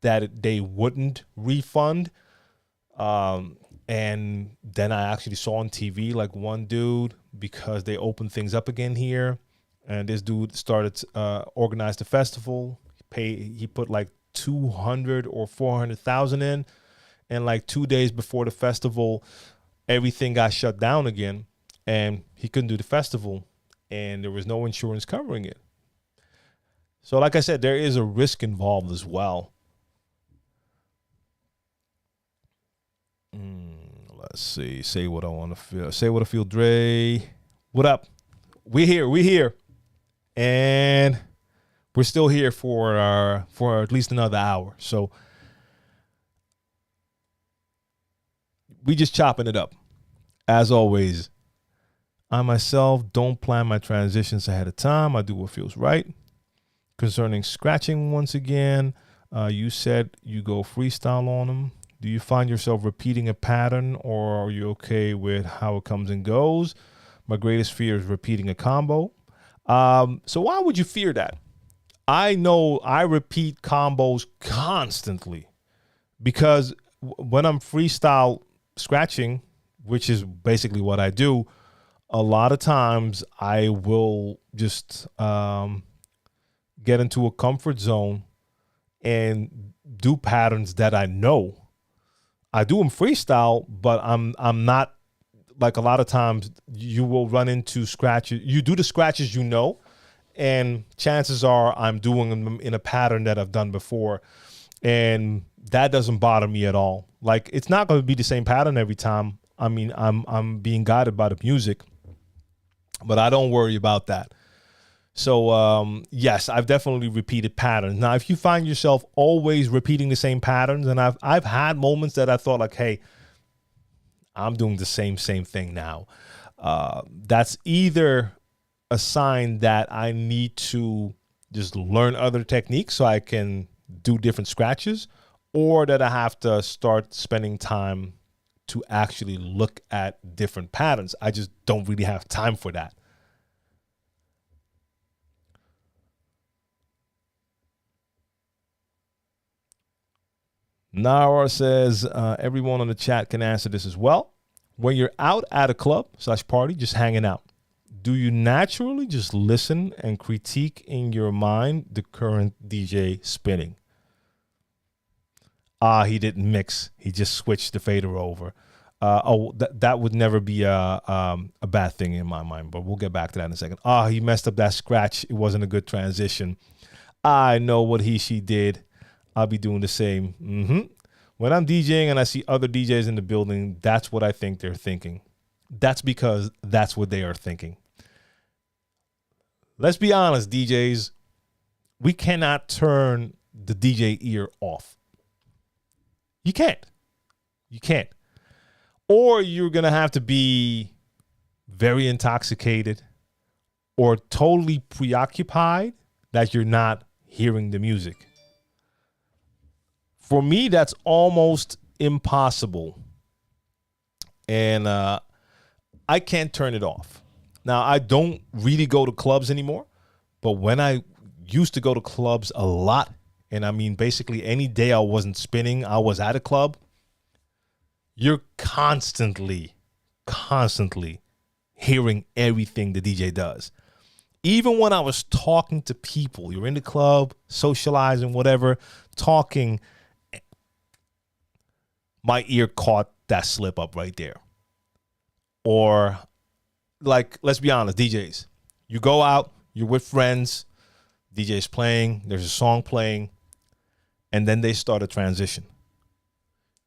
that they wouldn't refund. And then I actually saw on TV, like one dude, because they opened things up again here, and this dude started organized the festival. He put like 200 or 400,000 in, and like 2 days before the festival, everything got shut down again, and he couldn't do the festival, and there was no insurance covering it. So, like I said, there is a risk involved as well. Let's see. Say what I want to feel. Say what I feel. Dre, what up? We here. And we're still here for at least another hour. So we just chopping it up. As always, I myself don't plan my transitions ahead of time. I do what feels right. Concerning scratching, once again, you said you go freestyle on them. Do you find yourself repeating a pattern, or are you okay with how it comes and goes? My greatest fear is repeating a combo. So why would you fear that? I know I repeat combos constantly because when I'm freestyle scratching, which is basically what I do, a lot of times I will just get into a comfort zone and do patterns that I know. I do them freestyle, but I'm not, like a lot of times you will run into scratches. You do the scratches, and chances are I'm doing them in a pattern that I've done before, and that doesn't bother me at all. Like, it's not going to be the same pattern every time. I mean, I'm being guided by the music, but I don't worry about that. So, yes, I've definitely repeated patterns. Now, if you find yourself always repeating the same patterns, and I've had moments that I thought like, hey, I'm doing the same thing now. That's either a sign that I need to just learn other techniques so I can do different scratches, or that I have to start spending time to actually look at different patterns. I just don't really have time for that. Nara says, everyone on the chat can answer this as well. When you're out at a club / party, just hanging out, do you naturally just listen and critique in your mind the current DJ spinning? He didn't mix. He just switched the fader over. That would never be a bad thing in my mind, but we'll get back to that in a second. He messed up that scratch. It wasn't a good transition. I know what she did. I'll be doing the same. When I'm DJing and I see other DJs in the building, that's what I think they're thinking. That's because that's what they are thinking. Let's be honest, DJs. We cannot turn the DJ ear off. You can't. You can't. Or you're going to have to be very intoxicated or totally preoccupied that you're not hearing the music. For me, that's almost impossible. And I can't turn it off. Now, I don't really go to clubs anymore, but when I used to go to clubs a lot, and I mean basically any day I wasn't spinning, I was at a club, you're constantly hearing everything the DJ does. Even when I was talking to people, you're in the club, socializing, whatever, talking, my ear caught that slip up right there. Or, like, let's be honest, DJs, you go out, you're with friends, DJ's playing, there's a song playing, and then they start a transition.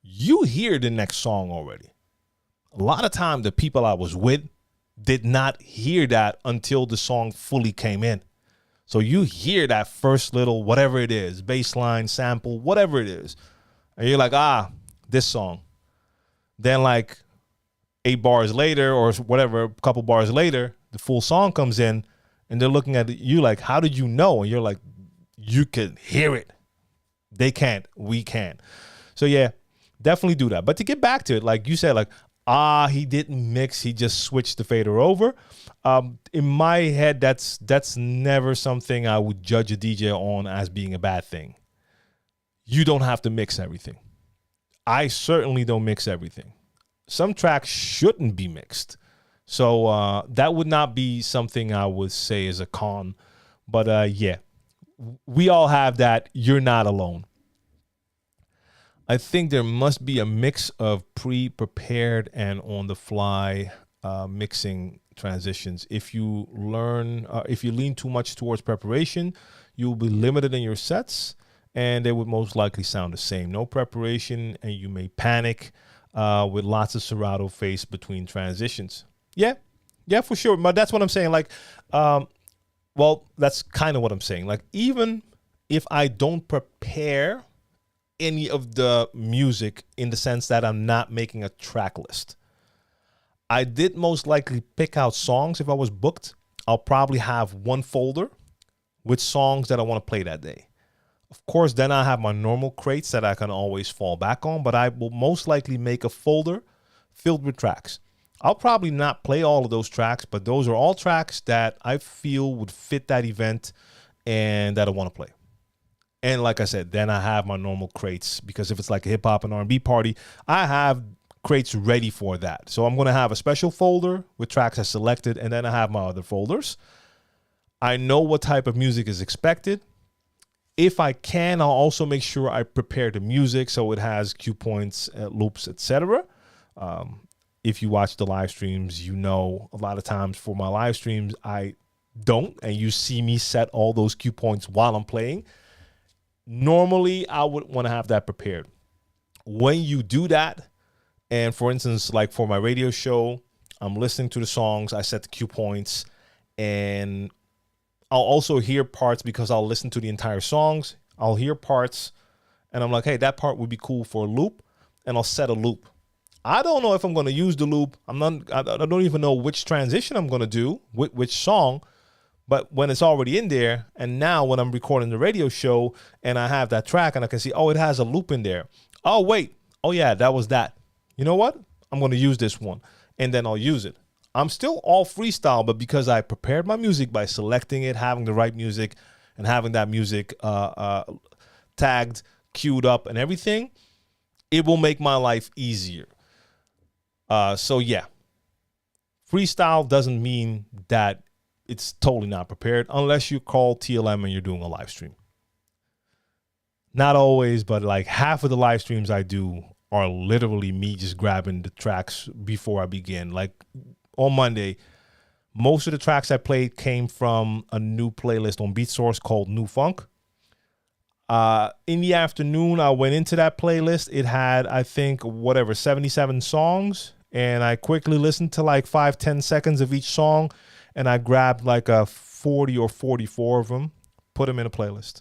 You hear the next song already. A lot of time, the people I was with did not hear that until the song fully came in. So you hear that first little, whatever it is, bass line, sample, whatever it is. And you're like, this song. Then like 8 bars later or whatever, a couple bars later, the full song comes in and they're looking at you like, how did you know? And you're like, you can hear it. They can't. We can. So yeah, definitely do that. But to get back to it, like you said, like, he didn't mix. He just switched the fader over. In my head, that's never something I would judge a DJ on as being a bad thing. You don't have to mix everything. I certainly don't mix everything. Some tracks shouldn't be mixed. So that would not be something I would say is a con. But yeah, we all have that. You're not alone. I think there must be a mix of pre-prepared and on-the-fly mixing transitions. If you lean too much towards preparation, you'll be limited in your sets, and they would most likely sound the same. No preparation, and you may panic with lots of Serato face between transitions. Yeah, for sure. But that's what I'm saying. Like, well, that's kind of what I'm saying. Like, even if I don't prepare any of the music in the sense that I'm not making a track list, I did most likely pick out songs. If I was booked, I'll probably have one folder with songs that I want to play that day. Of course, then I have my normal crates that I can always fall back on, but I will most likely make a folder filled with tracks. I'll probably not play all of those tracks, but those are all tracks that I feel would fit that event and that I want to play. And like I said, then I have my normal crates, because if it's like a hip hop and R&B party, I have crates ready for that. So I'm going to have a special folder with tracks I selected, and then I have my other folders. I know what type of music is expected. If I can, I'll also make sure I prepare the music so it has cue points, loops, etc. If you watch the live streams, you know a lot of times for my live streams, I don't, and you see me set all those cue points while I'm playing. Normally, I would want to have that prepared. When you do that, and for instance, like for my radio show, I'm listening to the songs, I set the cue points, and I'll also hear parts because I'll listen to the entire songs. I'll hear parts, and I'm like, hey, that part would be cool for a loop, and I'll set a loop. I don't know if I'm going to use the loop. I don't even know which transition I'm going to do, which song. But when it's already in there, and now when I'm recording the radio show and I have that track and I can see, oh, it has a loop in there. Oh, wait. Oh, yeah, that was that. You know what? I'm going to use this one, and then I'll use it. I'm still all freestyle, but because I prepared my music by selecting it, having the right music, and having that music tagged, queued up, and everything, it will make my life easier. So, yeah. Freestyle doesn't mean that it's totally not prepared unless you call TLM and you're doing a live stream. Not always, but like half of the live streams I do are literally me just grabbing the tracks before I begin. Like on Monday, most of the tracks I played came from a new playlist on BeatSource called New Funk. In the afternoon, I went into that playlist. It had, I think, 77 songs. And I quickly listened to like 5-10 seconds of each song. And I grabbed like a 40 or 44 of them, put them in a playlist.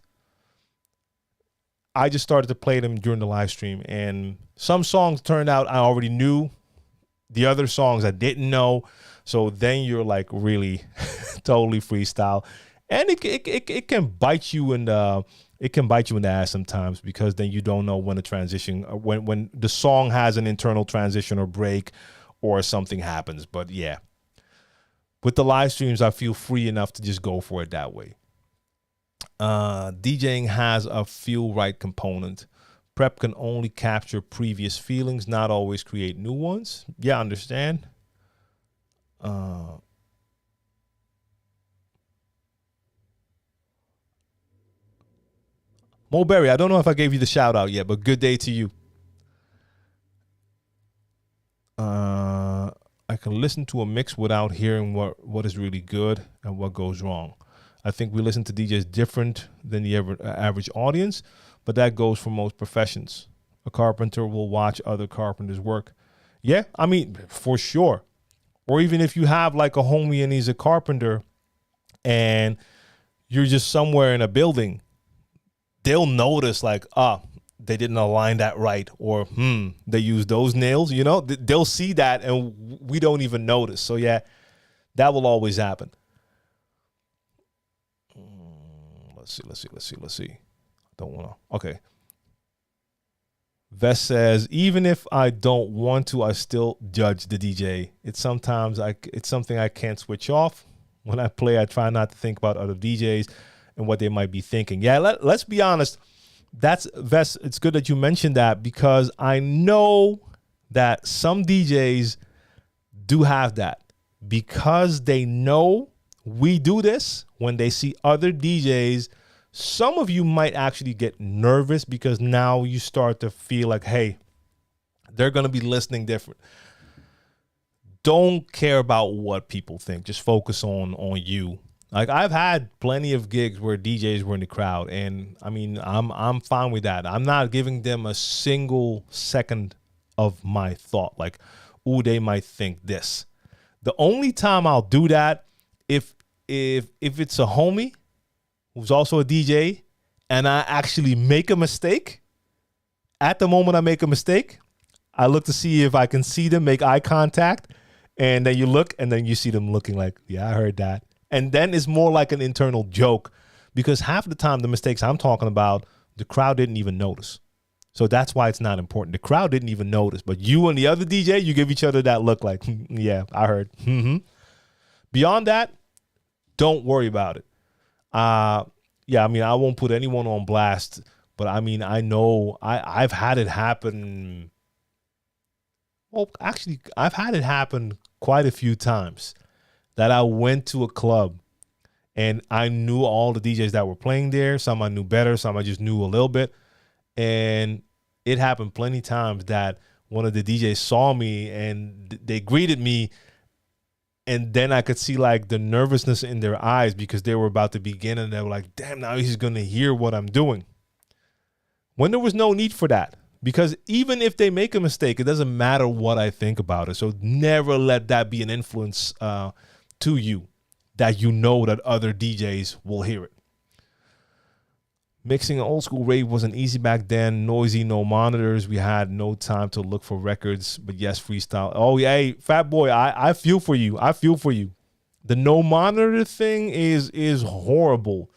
I just started to play them during the live stream. And some songs turned out I already knew. The other songs I didn't know. So then you're like really totally freestyle. And it can bite you in the... It can bite you in the ass sometimes because then you don't know when a transition, when the song has an internal transition or break or something happens. But yeah, with the live streams, I feel free enough to just go for it that way. DJing has a feel right component. Prep can only capture previous feelings, not always create new ones. Yeah, I understand. Mulberry, I don't know if I gave you the shout out yet, but good day to you. I can listen to a mix without hearing what is really good and what goes wrong. I think we listen to DJs different than the average audience, but that goes for most professions. A carpenter will watch other carpenters work. Yeah, I mean, for sure. Or even if you have like a homie and he's a carpenter and you're just somewhere in a building, they'll notice like, they didn't align that right, or they used those nails, you know, they'll see that and we don't even notice. So yeah, that will always happen. Let's see. Don't want to. Okay. Vest says, even if I don't want to, I still judge the DJ. It's something I can't switch off. When I play, I try not to think about other DJs and what they might be thinking. Yeah, let's be honest. That's Vest. It's good that you mentioned that because I know that some DJs do have that because they know we do this. When they see other DJs, some of you might actually get nervous because now you start to feel like, hey, they're going to be listening different. Don't care about what people think. Just focus on you. Like I've had plenty of gigs where DJs were in the crowd, and I mean, I'm fine with that. I'm not giving them a single second of my thought. Like, ooh, they might think this. The only time I'll do that if it's a homie who's also a DJ and I actually make a mistake. At the moment I make a mistake, I look to see if I can see them make eye contact, and then you look and then you see them looking like, yeah, I heard that. And then it's more like an internal joke because half the time the mistakes I'm talking about, the crowd didn't even notice. So that's why it's not important. The crowd didn't even notice, but you and the other DJ, you give each other that look like, yeah, I heard. Beyond that, don't worry about it. Yeah, I mean, I won't put anyone on blast, but I mean, I know I've had it happen. Well, actually, I've had it happen quite a few times that I went to a club and I knew all the DJs that were playing there. Some I knew better, some I just knew a little bit. And it happened plenty times that one of the DJs saw me and they greeted me. And then I could see like the nervousness in their eyes because they were about to begin and they were like, damn, now he's going to hear what I'm doing. When there was no need for that. Because even if they make a mistake, it doesn't matter what I think about it. So never let that be an influence to you that you know that other DJs will hear it. Mixing an old school rave wasn't easy back then. Noisy, no monitors. We had no time to look for records. But yes, freestyle. Oh, yeah, hey, Fat Boy, I feel for you. I feel for you. The no monitor thing is horrible.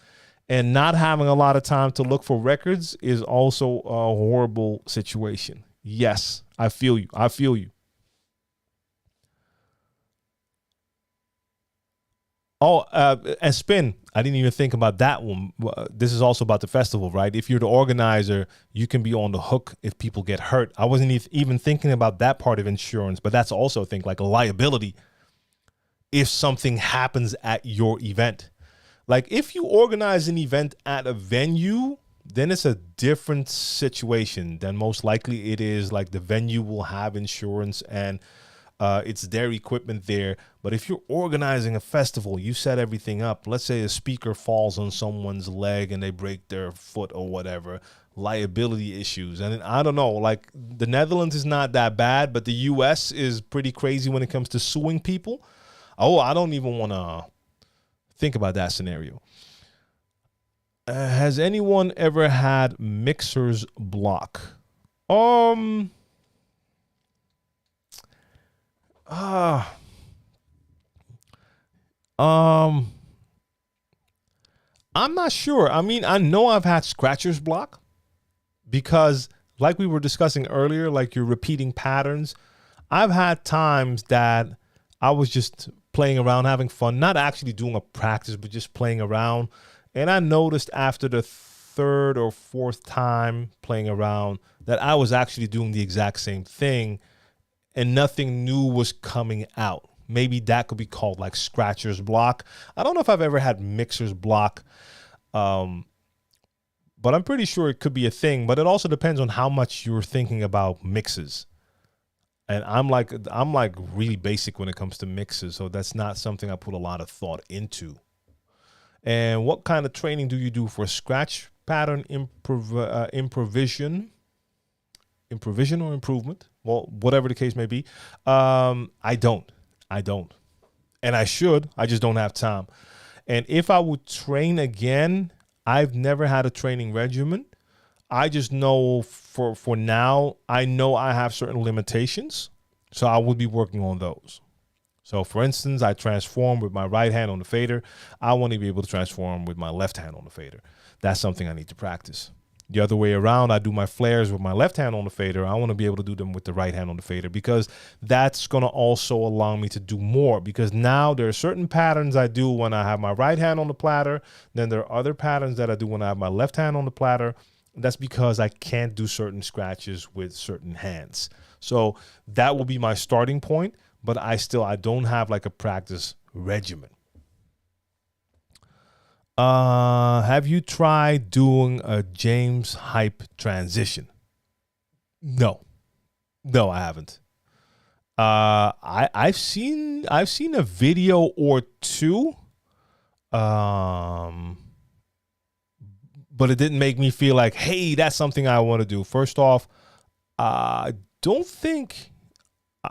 And not having a lot of time to look for records is also a horrible situation. Yes, I feel you. I feel you. Oh, and Spin, I didn't even think about that one. This is also about the festival, right? If you're the organizer, you can be on the hook if people get hurt. I wasn't even thinking about that part of insurance, but that's also a thing, like a liability if something happens at your event. Like if you organize an event at a venue, then it's a different situation. Then most likely it is like the venue will have insurance and it's their equipment there. But if you're organizing a festival, you set everything up. Let's say a speaker falls on someone's leg and they break their foot or whatever, liability issues. And I don't know, like the Netherlands is not that bad, but the US is pretty crazy when it comes to suing people. Oh, I don't even want to think about that scenario. Has anyone ever had mixers block? I'm not sure. I mean, I know I've had scratchers block because like we were discussing earlier, like you're repeating patterns. I've had times that I was just playing around, having fun, not actually doing a practice, but just playing around. And I noticed after the third or fourth time playing around that I was actually doing the exact same thing and nothing new was coming out. Maybe that could be called like scratcher's block. I don't know if I've ever had mixer's block, but I'm pretty sure it could be a thing. But it also depends on how much you're thinking about mixes. And I'm like really basic when it comes to mixes, so that's not something I put a lot of thought into. And what kind of training do you do for scratch pattern improvision or improvement? Well, whatever the case may be. I don't. And I should. I just don't have time. And if I would train again, I've never had a training regimen. I just know for now, I know I have certain limitations. So I would be working on those. So for instance, I transform with my right hand on the fader. I want to be able to transform with my left hand on the fader. That's something I need to practice. The other way around, I do my flares with my left hand on the fader. I want to be able to do them with the right hand on the fader because that's going to also allow me to do more, because now there are certain patterns I do when I have my right hand on the platter. Then there are other patterns that I do when I have my left hand on the platter. That's because I can't do certain scratches with certain hands. So that will be my starting point. But I don't have like a practice regimen. Have you tried doing a James hype transition? No, I haven't. I've seen a video or two, but it didn't make me feel like, hey, that's something I want to do. First off, I don't think.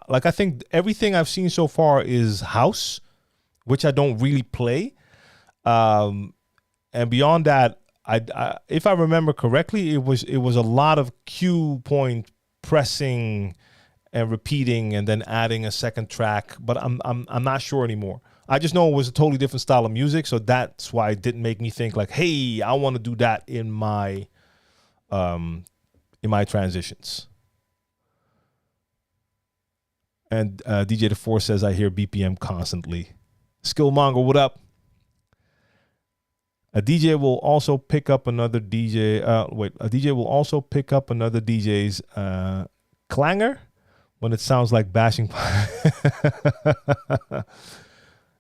Like, I think everything I've seen so far is house, which I don't really play. And beyond that, I if I remember correctly, it was a lot of cue point pressing and repeating and then adding a second track. But I'm not sure anymore. I just know it was a totally different style of music, so that's why it didn't make me think like, hey, I want to do that in my transitions. And DJ DeForce says, I hear BPM constantly. Skillmonger, what up? A DJ will also pick up another DJ. A DJ will also pick up another DJ's clanger when it sounds like bashing.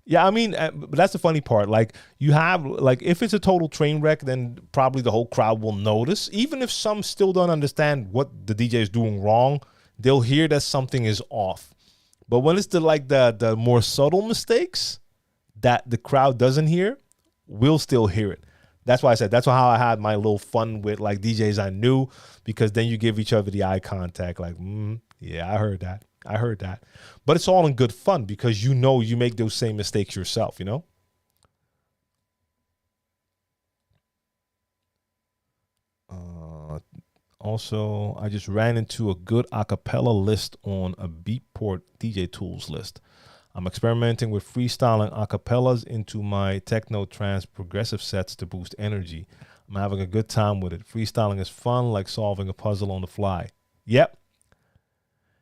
Yeah, I mean, but that's the funny part. Like, you have, like, if it's a total train wreck, then probably the whole crowd will notice. Even if some still don't understand what the DJ is doing wrong, they'll hear that something is off. But when it's the more subtle mistakes that the crowd doesn't hear, we'll still hear it. That's why I said that's how I had my little fun with like DJs I knew, because then you give each other the eye contact like, yeah, I heard that. But it's all in good fun because you know you make those same mistakes yourself, you know? Also, I just ran into a good acapella list on a Beatport DJ Tools list. I'm experimenting with freestyling acapellas into my techno trance progressive sets to boost energy. I'm having a good time with it. Freestyling is fun, like solving a puzzle on the fly. Yep.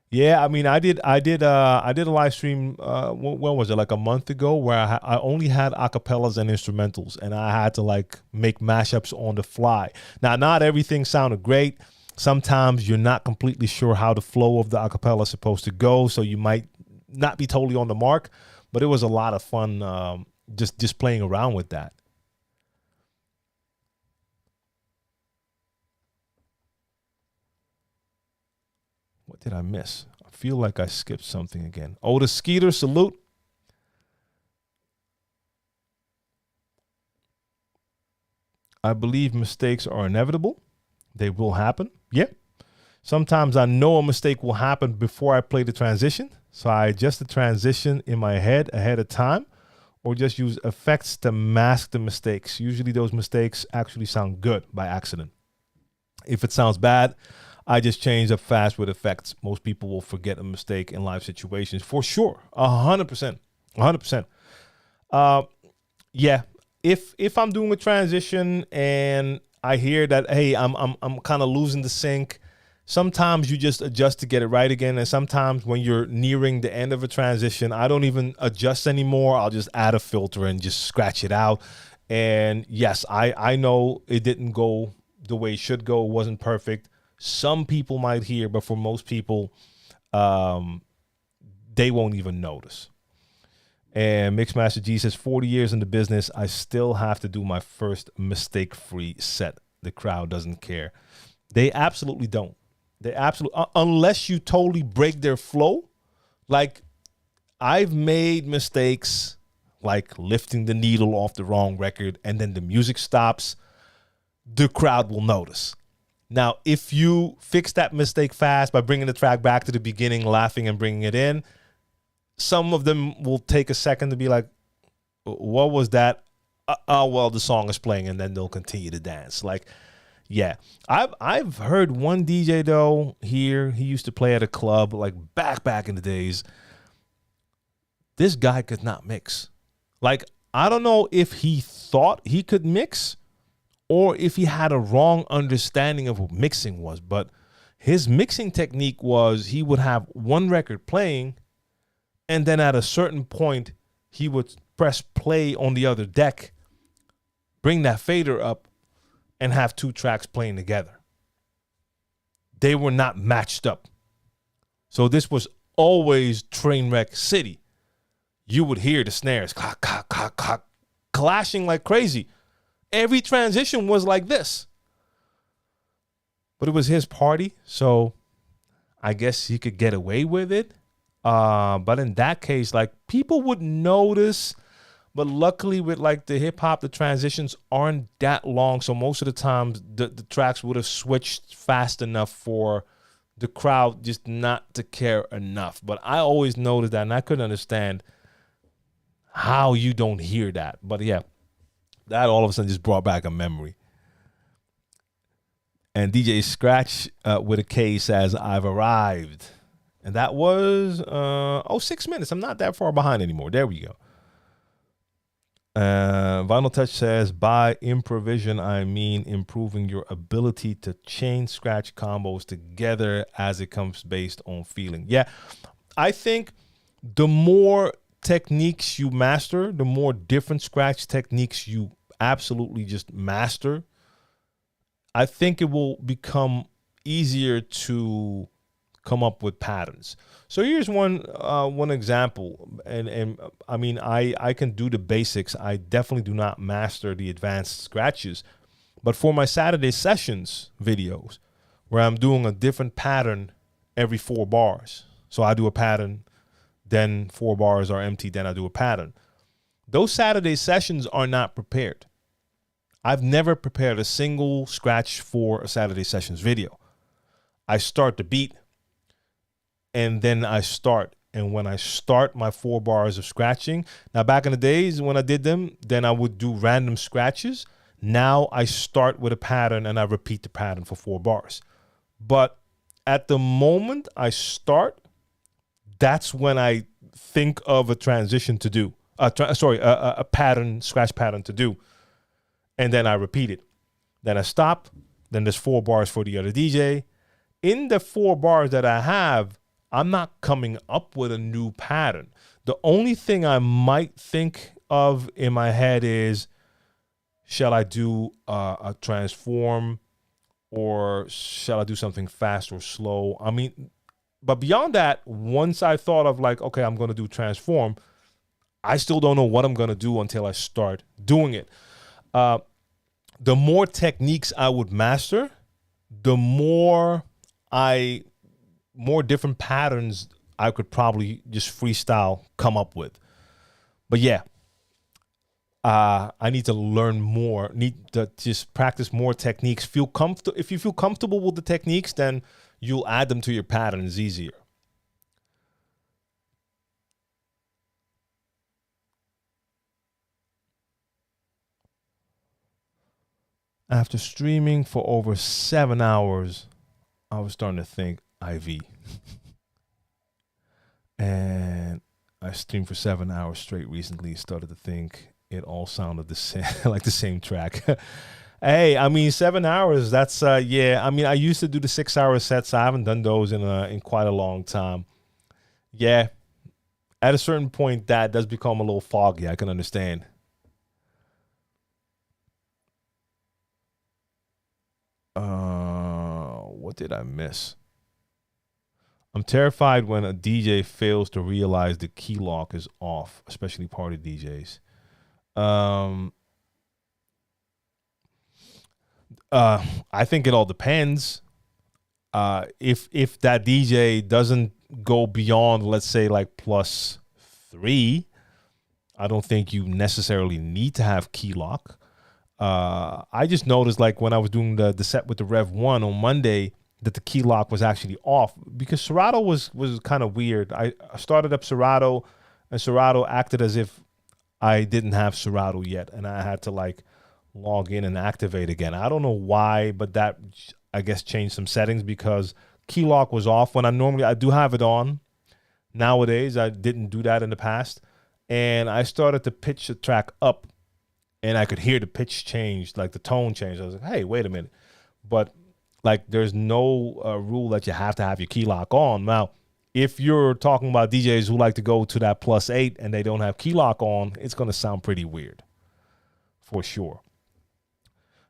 Yeah, I mean, I did a live stream. When was it? Like a month ago, where I only had acapellas and instrumentals, and I had to like make mashups on the fly. Now, not everything sounded great. Sometimes you're not completely sure how the flow of the acapella is supposed to go, so you might not be totally on the mark. But it was a lot of fun, just playing around with that. What did I miss? I feel like I skipped something again. Oh, the Skeeter salute. I believe mistakes are inevitable. They will happen. Yeah. Sometimes I know a mistake will happen before I play the transition. So I adjust the transition in my head ahead of time, or just use effects to mask the mistakes. Usually those mistakes actually sound good by accident. If it sounds bad, I just change up fast with effects. Most people will forget a mistake in live situations for sure. 100%. 100%. Yeah. If I'm doing a transition and I hear that, hey, I'm kind of losing the sync, sometimes you just adjust to get it right again. And sometimes when you're nearing the end of a transition, I don't even adjust anymore. I'll just add a filter and just scratch it out. And yes, I know it didn't go the way it should go. It wasn't perfect. Some people might hear, but for most people, they won't even notice. And Mixmaster G says, 40 years in the business, I still have to do my first mistake-free set. The crowd doesn't care. They absolutely don't. They absolutely, unless you totally break their flow. Like, I've made mistakes, like lifting the needle off the wrong record, and then the music stops. The crowd will notice. Now, if you fix that mistake fast by bringing the track back to the beginning, laughing and bringing it in, some of them will take a second to be like, what was that? Well, the song is playing, and then they'll continue to dance. Like, yeah. I've heard one DJ, though, here. He used to play at a club, like back in the days. This guy could not mix. Like, I don't know if he thought he could mix or if he had a wrong understanding of what mixing was. But his mixing technique was he would have one record playing, and then at a certain point, he would press play on the other deck, bring that fader up, and have two tracks playing together. They were not matched up. So this was always Trainwreck City. You would hear the snares clack, clack, clack, clack, clashing like crazy. Every transition was like this. But it was his party, so I guess he could get away with it. But in that case, like, people would notice, but luckily with like the hip hop, the transitions aren't that long. So most of the times the tracks would have switched fast enough for the crowd just not to care enough. But I always noticed that, and I couldn't understand how you don't hear that. But yeah, that all of a sudden just brought back a memory. And DJ Scratch with a K says, I've arrived. And that was, 6 minutes. I'm not that far behind anymore. There we go. Vinyl Touch says, by improvision, I mean improving your ability to chain scratch combos together as it comes based on feeling. Yeah, I think the more techniques you master, the more different scratch techniques you absolutely just master, I think it will become easier to come up with patterns. So here's one example, and I mean, I can do the basics. I definitely do not master the advanced scratches, but for my Saturday sessions videos, where I'm doing a different pattern every 4 bars. So I do a pattern, then 4 bars are empty, then I do a pattern. Those Saturday sessions are not prepared. I've never prepared a single scratch for a Saturday sessions video. I start the beat, and then I start. And when I start my 4 bars of scratching, now back in the days when I did them, then I would do random scratches. Now I start with a pattern and I repeat the pattern for 4 bars. But at the moment I start, that's when I think of a transition to do. A pattern, scratch pattern to do. And then I repeat it. Then I stop. Then there's 4 bars for the other DJ. In the 4 bars that I have, I'm not coming up with a new pattern. The only thing I might think of in my head is, shall I do a transform, or shall I do something fast or slow? I mean, but beyond that, once I thought of like, okay, I'm going to do transform, I still don't know what I'm going to do until I start doing it. The more techniques I would master, the more I more different patterns I could probably just freestyle come up with. But yeah, I need to learn more. Need to just practice more techniques. Feel comfortable. If you feel comfortable with the techniques, then you'll add them to your patterns easier. After streaming for over 7 hours, I was starting to think IV. And I streamed for 7 hours straight recently. Started to think it all sounded the same, like the same track. Hey, I mean, 7 hours. That's yeah. I mean, I used to do the 6 hour sets. I haven't done those in quite a long time. Yeah, at a certain point, that does become a little foggy. I can understand. What did I miss? I'm terrified when a DJ fails to realize the key lock is off, especially party DJs. I think it all depends. If that DJ doesn't go beyond, let's say, like +3, I don't think you necessarily need to have key lock. I just noticed, like, when I was doing the set with the Rev 1 on Monday, that the key lock was actually off because Serato was kind of weird. I started up Serato, and Serato acted as if I didn't have Serato yet, and I had to like log in and activate again. I don't know why, but that, I guess, changed some settings because key lock was off when I do have it on. Nowadays, I didn't do that in the past, and I started to pitch the track up, and I could hear the pitch change, like the tone change. I was like, hey, wait a minute. But like, there's no rule that you have to have your key lock on. Now, if you're talking about DJs who like to go to that +8 and they don't have key lock on, it's going to sound pretty weird, for sure.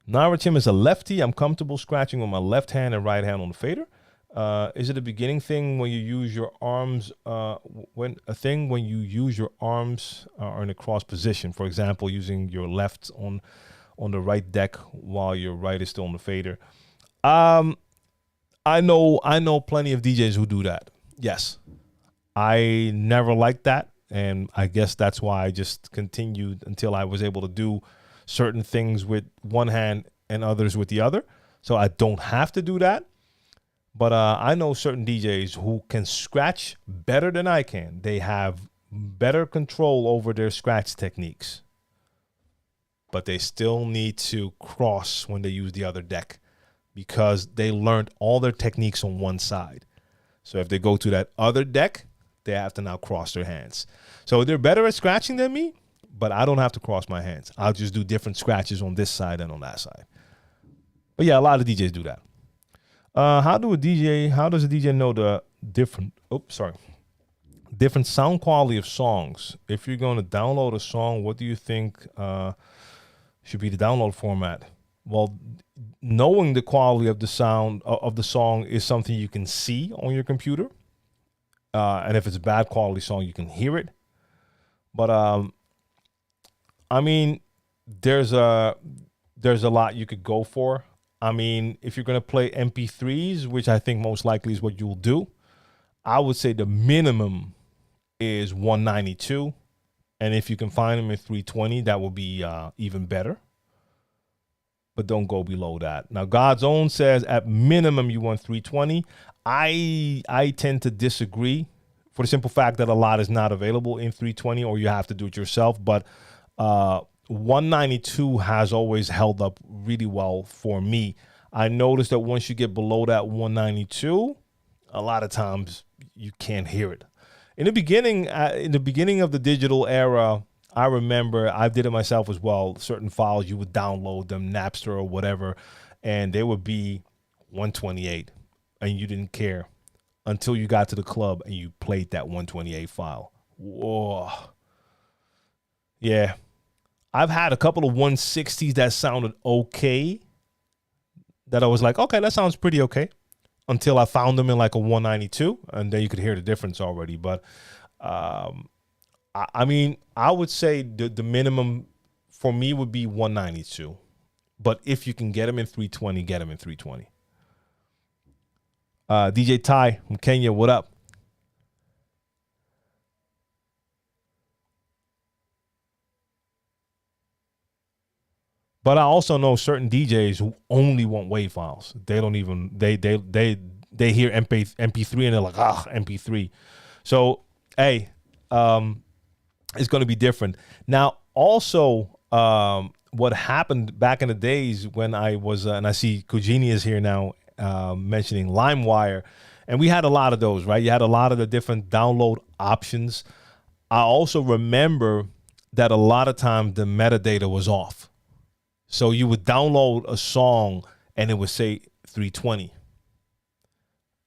Naratim is a lefty. I'm comfortable scratching with my left hand and right hand on the fader. Is it a beginning thing when you use your arms? When you use your arms are in a cross position, for example, using your left on the right deck while your right is still on the fader. I know plenty of DJs who do that. Yes. I never liked that, and I guess that's why I just continued until I was able to do certain things with one hand and others with the other. So I don't have to do that. But I know certain DJs who can scratch better than I can. They have better control over their scratch techniques. But they still need to cross when they use the other deck, because they learned all their techniques on one side. So if they go to that other deck, they have to now cross their hands. So they're better at scratching than me, but I don't have to cross my hands. I'll just do different scratches on this side and on that side. But yeah, a lot of DJs do that. How does a DJ know the different sound quality of songs? If you're going to download a song, what do you think should be the download format? Well, knowing the quality of the sound of the song is something you can see on your computer. And if it's a bad quality song, you can hear it. But I mean, there's a lot you could go for. I mean, if you're going to play MP3s, which I think most likely is what you'll do, I would say the minimum is 192. And if you can find them in 320, that would be even better. But don't go below that. Now, God's Own says at minimum you want 320. I tend to disagree, for the simple fact that a lot is not available in 320, or you have to do it yourself. But 192 has always held up really well for me. I noticed that once you get below that 192, a lot of times you can't hear it. In the beginning of the digital era, I remember I did it myself as well. Certain files, you would download them, Napster or whatever, and they would be 128, and you didn't care until you got to the club and you played that 128 file. Whoa. Yeah. I've had a couple of 160s that sounded okay, that I was like, okay, that sounds pretty okay, until I found them in like a 192, and then you could hear the difference already. But I mean, I would say the minimum for me would be 192. But if you can get them in 320, get them in 320. DJ Ty from Kenya, what up? But I also know certain DJs who only want WAV files. They don't even they hear MP3 and they're like, MP3. So hey, it's going to be different. Now, also, what happened back in the days when I was, and I see Kujini is here now, mentioning LimeWire, and we had a lot of those, right? You had a lot of the different download options. I also remember that a lot of times the metadata was off. So you would download a song and it would say 320.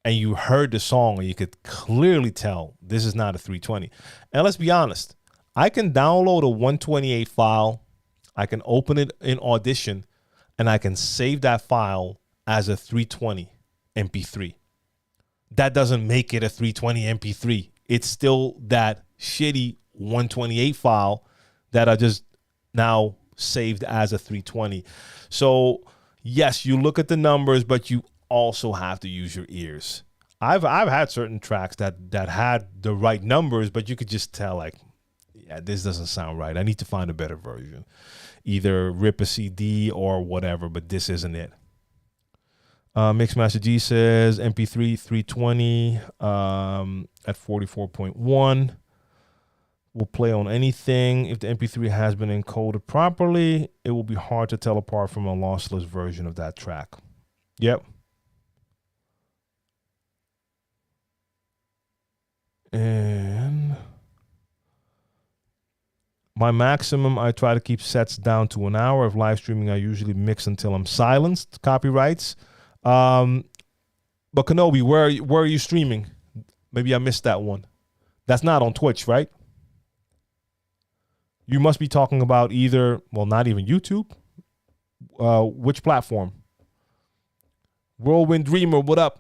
And you heard the song and you could clearly tell this is not a 320. And let's be honest, I can download a 128 file, I can open it in Audition, and I can save that file as a 320 MP3. That doesn't make it a 320 MP3. It's still that shitty 128 file that I just now saved as a 320. So yes, you look at the numbers, but you also have to use your ears. I've had certain tracks that had the right numbers, but you could just tell, like, yeah, this doesn't sound right. I need to find a better version. Either rip a CD or whatever, but this isn't it. Mixmaster G says MP3 320 at 44.1. Will play on anything. If the MP3 has been encoded properly, it will be hard to tell apart from a lossless version of that track. Yep. And my maximum, I try to keep sets down to an hour. If live streaming, I usually mix until I'm silenced. Copyrights. But Kenobi, where are you streaming? Maybe I missed that one. That's not on Twitch, right? You must be talking about either, well, not even YouTube. Which platform? Whirlwind Dreamer, what up?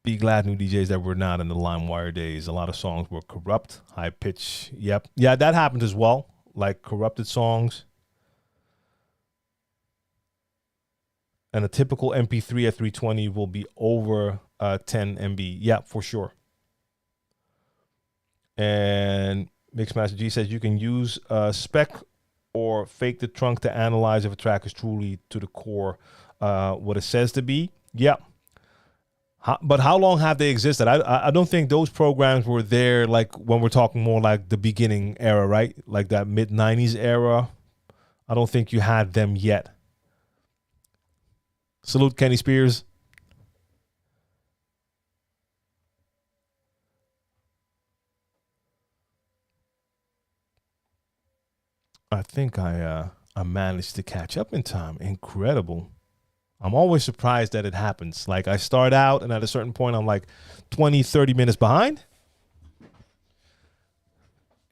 Be glad, new DJs, that we're not in the LimeWire days. A lot of songs were corrupt, high pitch. Yep. Yeah, that happened as well. Like corrupted songs. And a typical MP3 at 320 will be over 10 MB. Yeah, for sure. And Mixmaster G says you can use spec or fake the trunk to analyze if a track is truly to the core what it says to be. Yeah. But how long have they existed? I don't think those programs were there like when we're talking more like the beginning era, right? Like that mid-90s era. I don't think you had them yet. Salute Kenny Spears. I think I managed to catch up in time. Incredible. I'm always surprised that it happens. Like I start out and at a certain point I'm like 20, 30 minutes behind.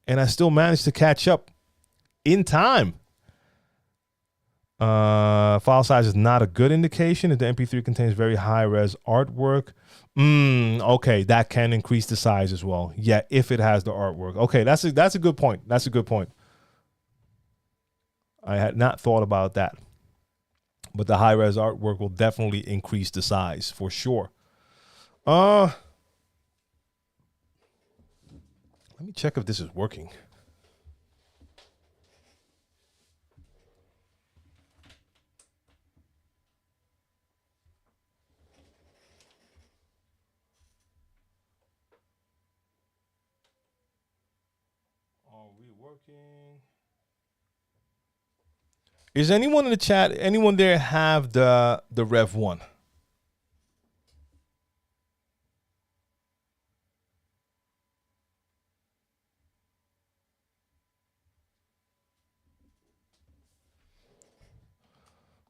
And I still manage to catch up in time. File size is not a good indication. If the MP3 contains very high-res artwork, okay, that can increase the size as well. Yeah, if it has the artwork. Okay, that's a good point. That's a good point. I had not thought about that. But the high-res artwork will definitely increase the size for sure. Let me check if this is working. Are we working? Is anyone in the chat, anyone there have the Rev 1?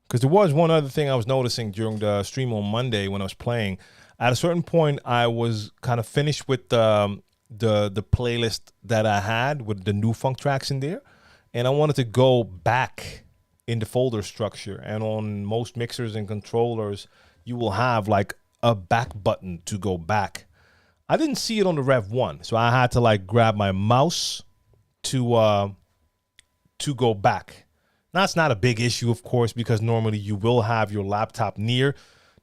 Because there was one other thing I was noticing during the stream on Monday when I was playing. At a certain point, I was kind of finished with the playlist that I had with the new funk tracks in there. And I wanted to go back in the folder structure, and on most mixers and controllers you will have like a back button to go back. I didn't see it on the Rev 1, so I had to like grab my mouse to go back. That's not a big issue, of course, because normally you will have your laptop near.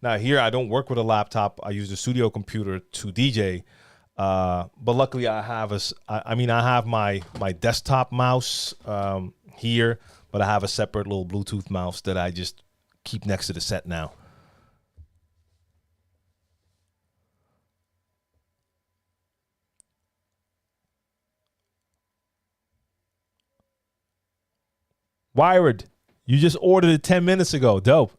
Now here, I don't work with a laptop. I use a studio computer to DJ. But luckily I have I have my desktop mouse here, but I have a separate little Bluetooth mouse that I just keep next to the set now. Wired, you just ordered it 10 minutes ago. Dope.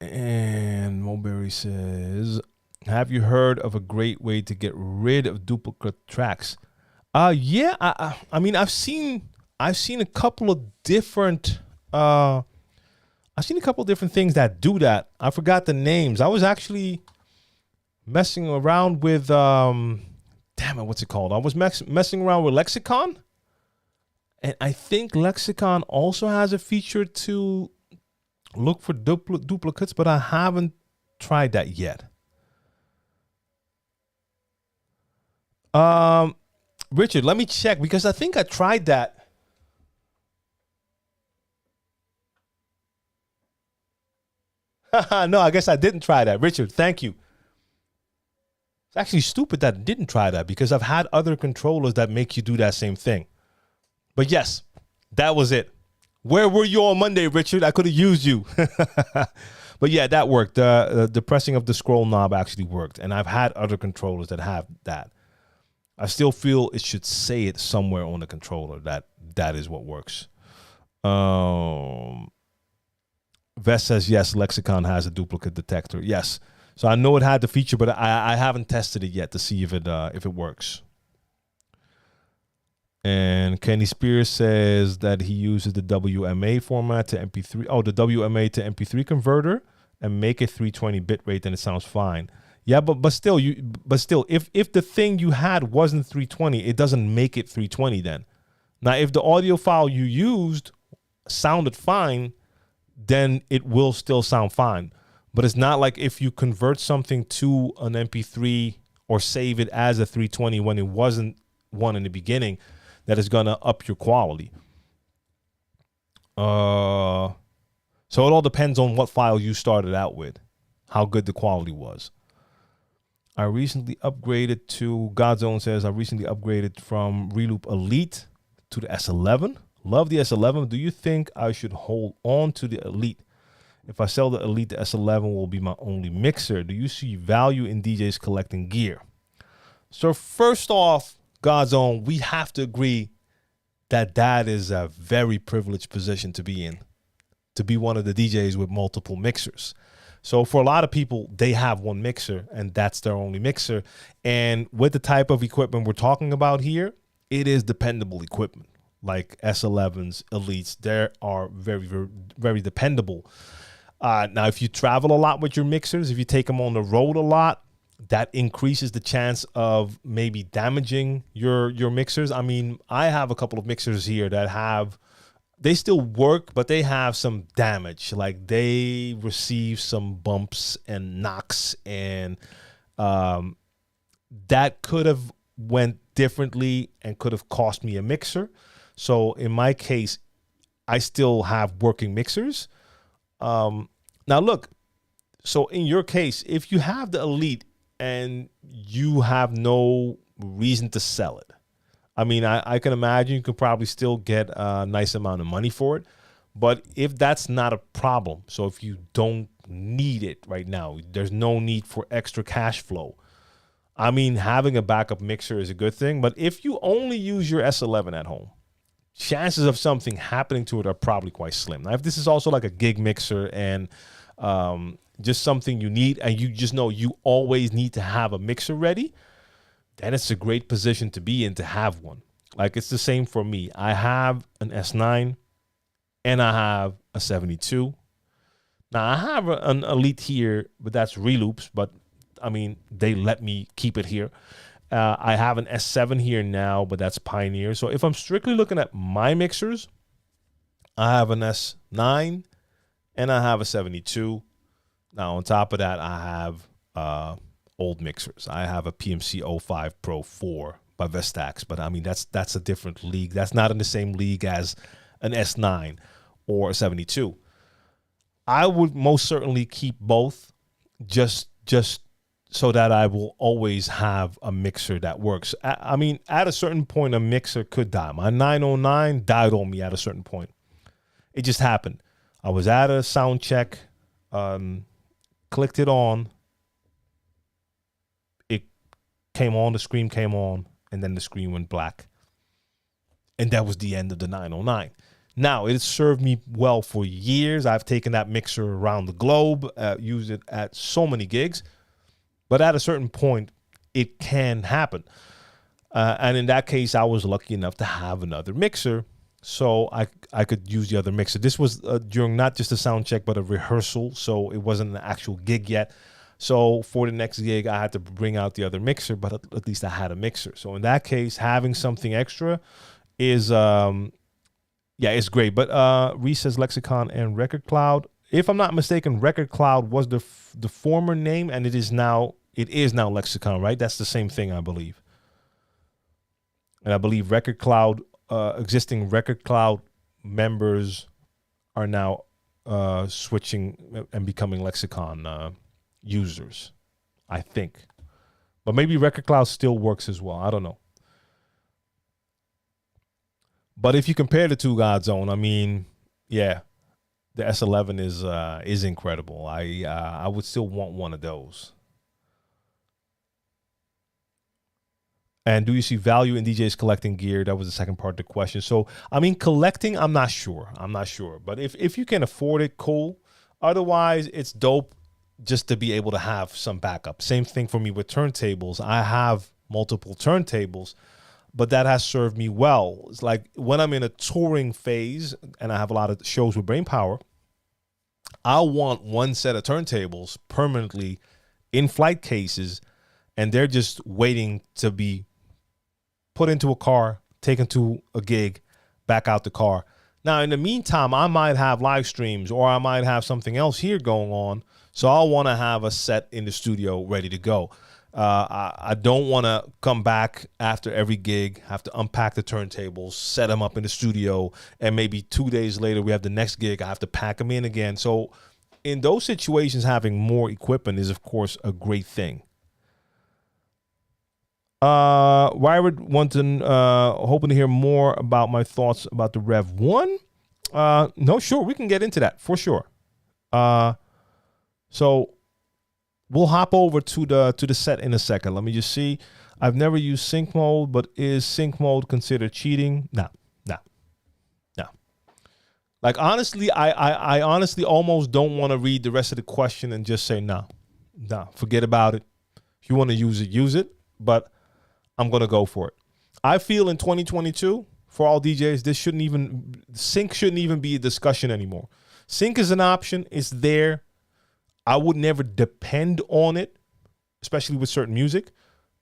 And Mulberry says, have you heard of a great way to get rid of duplicate tracks? Yeah, I mean, I've seen a couple of different things that do that. I forgot the names. I was actually messing around with damn it, what's it called? I was messing around with Lexicon, and I think Lexicon also has a feature to look for duplicates, but I haven't tried that yet. Richard, let me check, because I think I tried that. No, I guess I didn't try that. Richard, thank you. It's actually stupid that I didn't try that, because I've had other controllers that make you do that same thing. But yes, that was it. Where were you on Monday, Richard? I could have used you. But yeah, that worked. The pressing of the scroll knob actually worked. And I've had other controllers that have that. I still feel it should say it somewhere on the controller that is what works. Vest says, yes, Lexicon has a duplicate detector. Yes. So I know it had the feature, but I haven't tested it yet to see if it works. And Kenny Spears says that he uses the WMA format to MP3. Oh, the WMA to MP3 converter and make it 320 bitrate, then it sounds fine. Yeah, but still, if the thing you had wasn't 320, it doesn't make it 320 then. Now, if the audio file you used sounded fine, then it will still sound fine. But it's not like if you convert something to an MP3 or save it as a 320 when it wasn't one in the beginning, that is going to up your quality. So it all depends on what file you started out with, how good the quality was. I recently upgraded to, Godzone says, I recently upgraded from Reloop Elite to the S11. Love the S11. Do you think I should hold on to the Elite? If I sell the Elite, the S11 will be my only mixer. Do you see value in DJs collecting gear? So first off, Godzone, we have to agree that is a very privileged position to be in, to be one of the DJs with multiple mixers. So for a lot of people, they have one mixer and that's their only mixer. And with the type of equipment we're talking about here, it is dependable equipment. Like S11s, Elites, they are very, very, very dependable. Now, if you travel a lot with your mixers, if you take them on the road a lot, that increases the chance of maybe damaging your mixers. I mean, I have a couple of mixers here that they still work, but they have some damage. Like they receive some bumps and knocks, and that could have went differently and could have cost me a mixer. So in my case, I still have working mixers. Now look, so in your case, if you have the Elite and you have no reason to sell it, I mean, I can imagine you could probably still get a nice amount of money for it. But if that's not a problem, so if you don't need it right now, there's no need for extra cash flow. I mean, having a backup mixer is a good thing. But if you only use your S11 at home, chances of something happening to it are probably quite slim. Now, if this is also like a gig mixer and just something you need, and you just know you always need to have a mixer ready, then it's a great position to be in to have one. Like it's the same for me. I have an S9 and I have a 72. Now I have an Elite here, but that's Reloops. But I mean, they let me keep it here. I have an S7 here now, but that's Pioneer. So if I'm strictly looking at my mixers, I have an S9 and I have a 72. Now on top of that, I have old mixers. I have a PMC 05 Pro 4 by Vestax. But I mean, that's a different league. That's not in the same league as an S9 or a 72. I would most certainly keep both, just so that I will always have a mixer that works. I mean, at a certain point, a mixer could die. My 909 died on me at a certain point. It just happened. I was at a sound check, clicked it on. It came on, the screen came on, and then the screen went black. And that was the end of the 909. Now, it served me well for years. I've taken that mixer around the globe, used it at so many gigs. But at a certain point, it can happen. And in that case, I was lucky enough to have another mixer, so I could use the other mixer. This was during not just a sound check, but a rehearsal, so it wasn't an actual gig yet. So for the next gig, I had to bring out the other mixer, but at least I had a mixer. So in that case, having something extra is... yeah, it's great. But Reese says Lexicon and Record Cloud. If I'm not mistaken, Record Cloud was the former name, and it is now Lexicon, right? That's the same thing, I believe. And I believe Record Cloud, existing Record Cloud members are now switching and becoming Lexicon users, I think. But maybe Record Cloud still works as well. I don't know. But if you compare the two, Godzone, I mean, yeah, the S11 is incredible. I would still want one of those. And do you see value in DJs collecting gear? That was the second part of the question. So, I mean, collecting, I'm not sure. But if you can afford it, cool. Otherwise, it's dope just to be able to have some backup. Same thing for me with turntables. I have multiple turntables, but that has served me well. It's like when I'm in a touring phase and I have a lot of shows with Brainpower, I want one set of turntables permanently in flight cases, and they're just waiting to be put into a car, taken to a gig, back out the car. Now, in the meantime, I might have live streams or I might have something else here going on, so I'll want to have a set in the studio ready to go. I don't want to come back after every gig, have to unpack the turntables, set them up in the studio, and maybe 2 days later we have the next gig. I have to pack them in again. So in those situations, having more equipment is, of course, a great thing. Wyrod Wanton, hoping to hear more about my thoughts about the Rev 1. No, sure, we can get into that for sure. So we'll hop over to the set in a second. Let me just see. I've never used sync mode, but is sync mode considered cheating? No. Like, honestly, I honestly almost don't want to read the rest of the question and just say no, forget about it. If you want to use it, but I'm going to go for it. I feel in 2022, for all DJs, sync shouldn't even be a discussion anymore. Sync is an option. It's there. I would never depend on it, especially with certain music.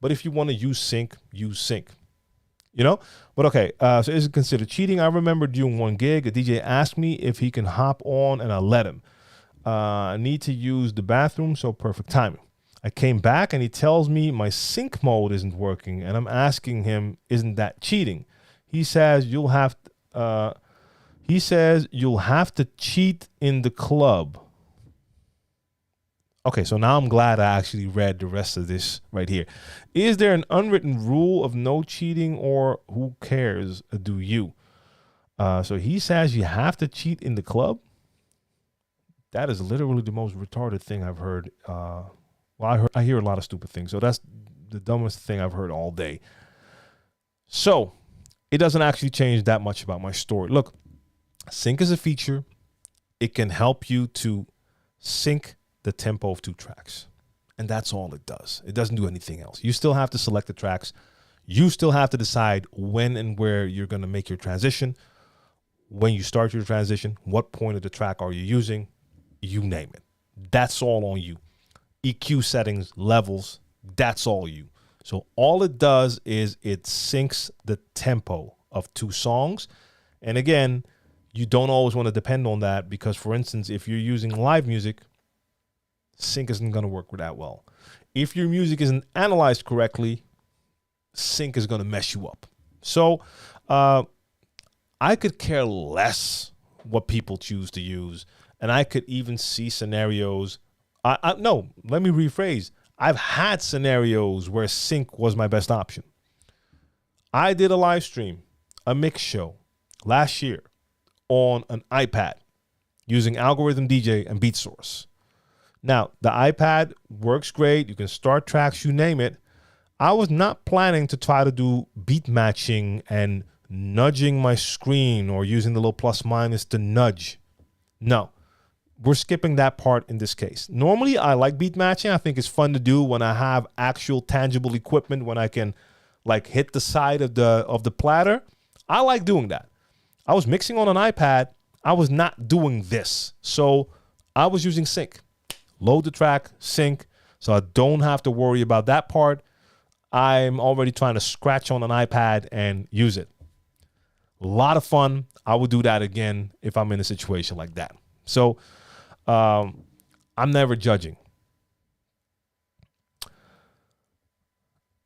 But if you want to use sync, use sync. You know? But okay, so is it considered cheating? I remember doing one gig. A DJ asked me if he can hop on, and I let him. I need to use the bathroom, so perfect timing. I came back, and he tells me my sync mode isn't working, and I'm asking him, isn't that cheating? He says you'll have to cheat in the club. Okay, so now I'm glad I actually read the rest of this right here. Is there an unwritten rule of no cheating, or who cares? Do you? So he says you have to cheat in the club. That is literally the most retarded thing I've heard. I hear a lot of stupid things, so that's the dumbest thing I've heard all day. So it doesn't actually change that much about my story. Look, sync is a feature. It can help you to sync the tempo of two tracks, and that's all it does. It doesn't do anything else. You still have to select the tracks. You still have to decide when and where you're going to make your transition. When you start your transition, what point of the track are you using? You name it. That's all on you. EQ settings, levels, that's all you. So all it does is it syncs the tempo of two songs. And again, you don't always want to depend on that because, for instance, if you're using live music, sync isn't going to work that well. If your music isn't analyzed correctly, sync is going to mess you up. So I could care less what people choose to use. And I could even see scenarios. No, let me rephrase. I've had scenarios where sync was my best option. I did a live stream, a mix show last year on an iPad using Algorithm DJ and Beat Source. Now, the iPad works great. You can start tracks, you name it. I was not planning to try to do beat matching and nudging my screen or using the little plus minus to nudge. No, we're skipping that part in this case. Normally, I like beat matching. I think it's fun to do when I have actual tangible equipment, when I can like hit the side of the platter. I like doing that. I was mixing on an iPad. I was not doing this. So I was using sync. Load the track, sync, so I don't have to worry about that part. I'm already trying to scratch on an iPad and use it. A lot of fun. I would do that again if I'm in a situation like that. So I'm never judging.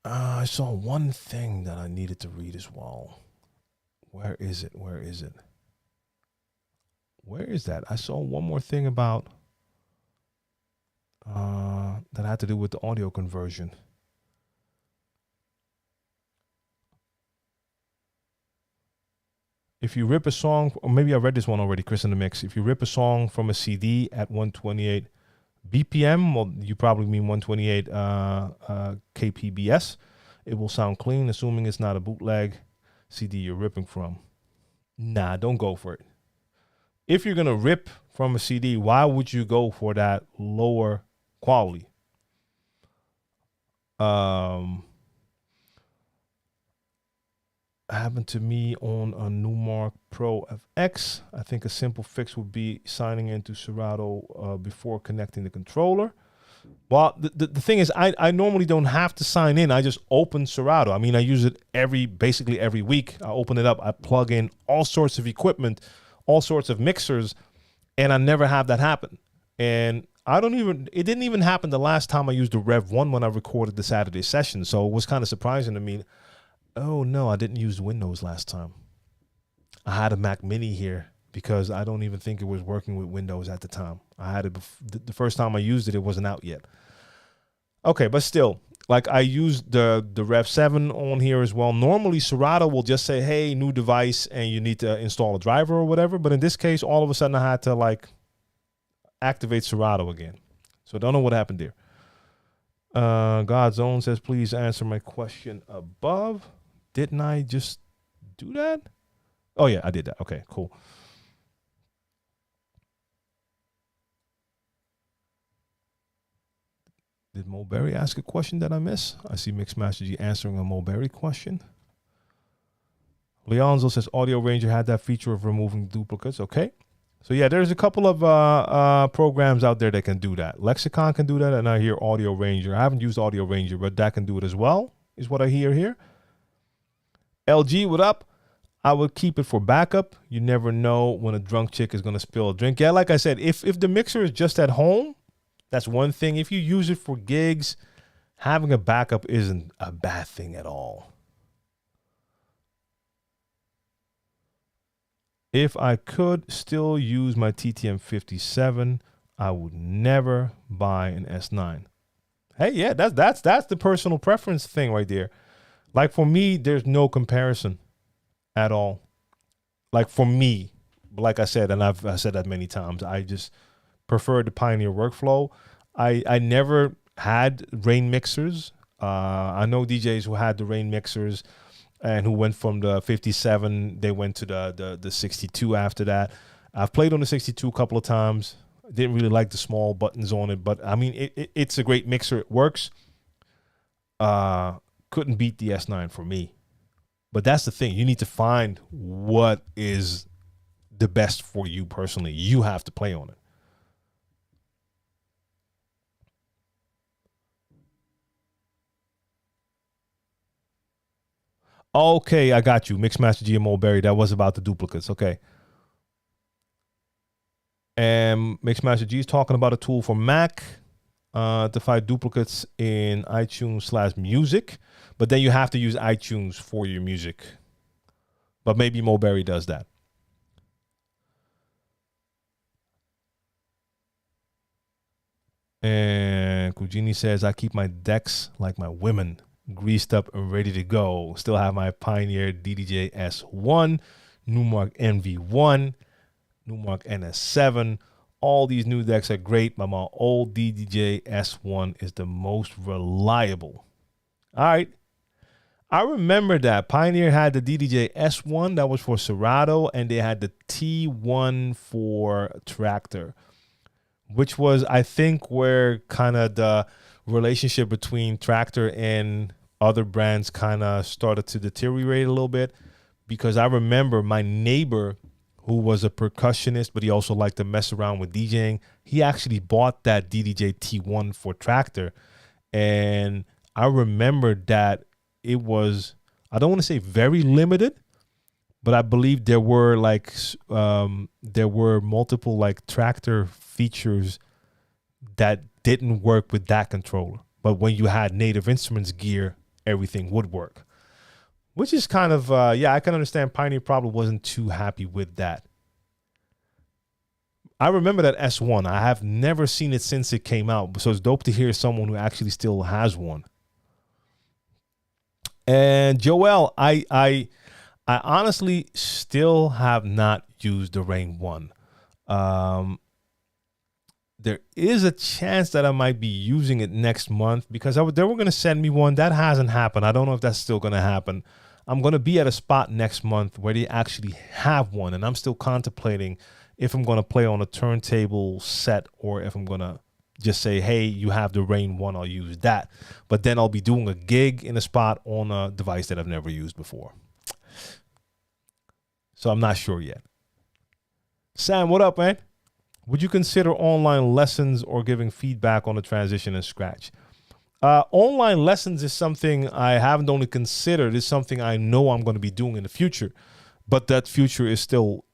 I saw one thing that I needed to read as well. Where is it? Where is it? Where is that? I saw one more thing about that had to do with the audio conversion. If you rip a song, or maybe I read this one already, Chris in the Mix. If you rip a song from a CD at 128 BPM, well, you probably mean 128 kpbs, it will sound clean, assuming it's not a bootleg CD you're ripping from. Nah, don't go for it. If you're going to rip from a CD, why would you go for that lower quality? Happened to me on a Numark Pro FX. I think a simple fix would be signing into Serato before connecting the controller. Well, the thing is, I normally don't have to sign in. I just open Serato. I mean, I use it basically every week. I open it up. I plug in all sorts of equipment, all sorts of mixers, and I never have that happen. And it didn't even happen the last time I used the Rev 1 when I recorded the Saturday session. So it was kind of surprising to me. Oh, no, I didn't use Windows last time. I had a Mac Mini here because I don't even think it was working with Windows at the time. I had it the first time I used it, it wasn't out yet. Okay, but still, like I used the Rev 7 on here as well. Normally, Serato will just say, hey, new device, and you need to install a driver or whatever. But in this case, all of a sudden, I had to like activate Serato again. So I don't know what happened there. God's Own says, please answer my question above. Didn't I just do that? Oh, yeah, I did that. Okay, cool. Did Mulberry ask a question that I miss? I see Mixmaster G answering a Mulberry question. Leonzo says Audio Ranger had that feature of removing duplicates. Okay. So, yeah, there's a couple of programs out there that can do that. Lexicon can do that, and I hear Audio Ranger. I haven't used Audio Ranger, but that can do it as well, is what I hear here. LG, what up? I would keep it for backup. You never know when a drunk chick is going to spill a drink. Yeah, like I said, if the mixer is just at home, that's one thing. If you use it for gigs, having a backup isn't a bad thing at all. If I could still use my TTM 57, I would never buy an S9. Hey, yeah, that's the personal preference thing right there. Like for me, there's no comparison at all. Like for me, like I said, and I've said that many times, I just prefer the Pioneer workflow. I never had Rain mixers. I know DJs who had the Rain mixers and who went from the 57, they went to the 62 after that. I've played on the 62 a couple of times. Didn't really like the small buttons on it, but I mean, it's a great mixer. It works. Couldn't beat the S9 for me. But that's the thing. You need to find what is the best for you personally. You have to play on it. Okay, I got you. Mixmaster G and Mulberry. That was about the duplicates. Okay. And Mixmaster G is talking about a tool for Mac. to find duplicates in iTunes/music, but then you have to use iTunes for your music. But maybe Mulberry does that. And Kujini says, I keep my decks like my women, greased up and ready to go. Still have my Pioneer DDJ S1, Numark NV1, Numark NS7. All these new decks are great, but my old DDJ S1 is the most reliable. All right. I remember that Pioneer had the DDJ S1 that was for Serato, and they had the T1 for Tractor, which was, I think, where kind of the relationship between Tractor and other brands kind of started to deteriorate a little bit, because I remember my neighbor, who was a percussionist, but he also liked to mess around with DJing, he actually bought that DDJ T1 for Tractor. And I remember that it was, I don't want to say very limited, but I believe there were multiple like Tractor features that didn't work with that controller. But when you had Native Instruments gear, everything would work. Which is kind of, I can understand Pioneer probably wasn't too happy with that. I remember that S1. I have never seen it since it came out. So it's dope to hear someone who actually still has one. And Joel, I honestly still have not used the Rain 1. There is a chance that I might be using it next month, because they were going to send me one. That hasn't happened. I don't know if that's still going to happen. I'm going to be at a spot next month where they actually have one, and I'm still contemplating if I'm going to play on a turntable set or if I'm going to just say, hey, you have the Rain 1, I'll use that. But then I'll be doing a gig in a spot on a device that I've never used before. So I'm not sure yet. Sam, what up, man? Would you consider online lessons or giving feedback on the transition in Scratch? Online lessons is something I haven't only considered. It's something I know I'm going to be doing in the future. But that future is still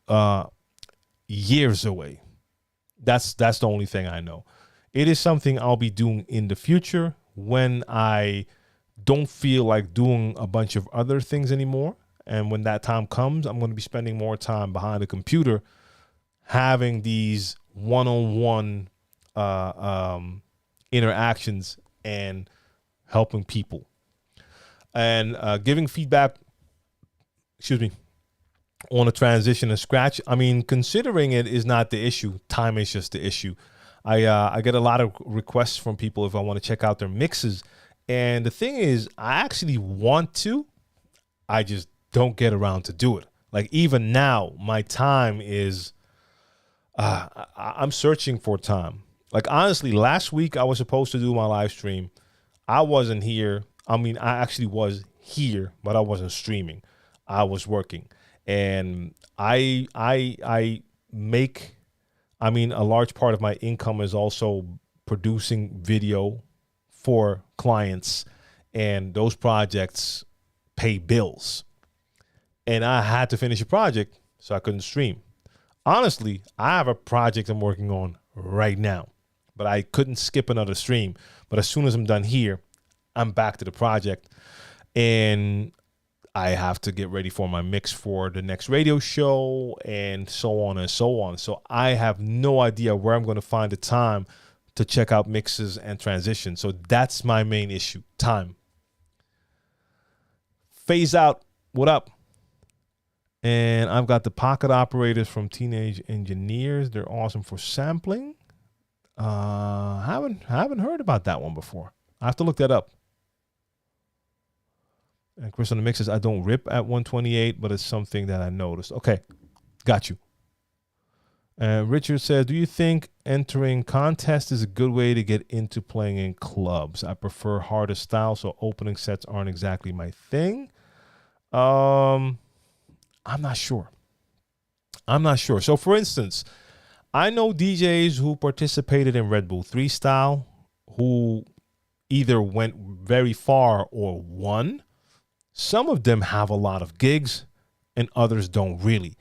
years away. That's the only thing I know. It is something I'll be doing in the future when I don't feel like doing a bunch of other things anymore. And when that time comes, I'm going to be spending more time behind the computer having these one-on-one interactions and helping people. And giving feedback, on a transition in Scratch. I mean, considering it is not the issue. Time is just the issue. I get a lot of requests from people if I want to check out their mixes. And the thing is, I actually want to. I just don't get around to do it. Like, even now, my time is... I'm searching for time. Like, honestly, last week I was supposed to do my live stream. I wasn't here. I mean, I actually was here, but I wasn't streaming. I was working. And I make... I mean, a large part of my income is also producing video for clients, and those projects pay bills. And I had to finish a project, so I couldn't stream. Honestly, I have a project I'm working on right now, but I couldn't skip another stream. But as soon as I'm done here, I'm back to the project, and I have to get ready for my mix for the next radio show, and so on and so on. So I have no idea where I'm going to find the time to check out mixes and transitions. So that's my main issue, time. Phase Out, what up? And I've got the pocket operators from Teenage Engineers. They're awesome for sampling. Haven't heard about that one before. I have to look that up. And Chris on the mixes, I don't rip at 128, but it's something that I noticed. Okay, got you. Richard says, do you think entering contests is a good way to get into playing in clubs? I prefer harder style, so opening sets aren't exactly my thing. I'm not sure. So, for instance, I know DJs who participated in Red Bull 3 style who either went very far or won. Some of them have a lot of gigs and others don't really.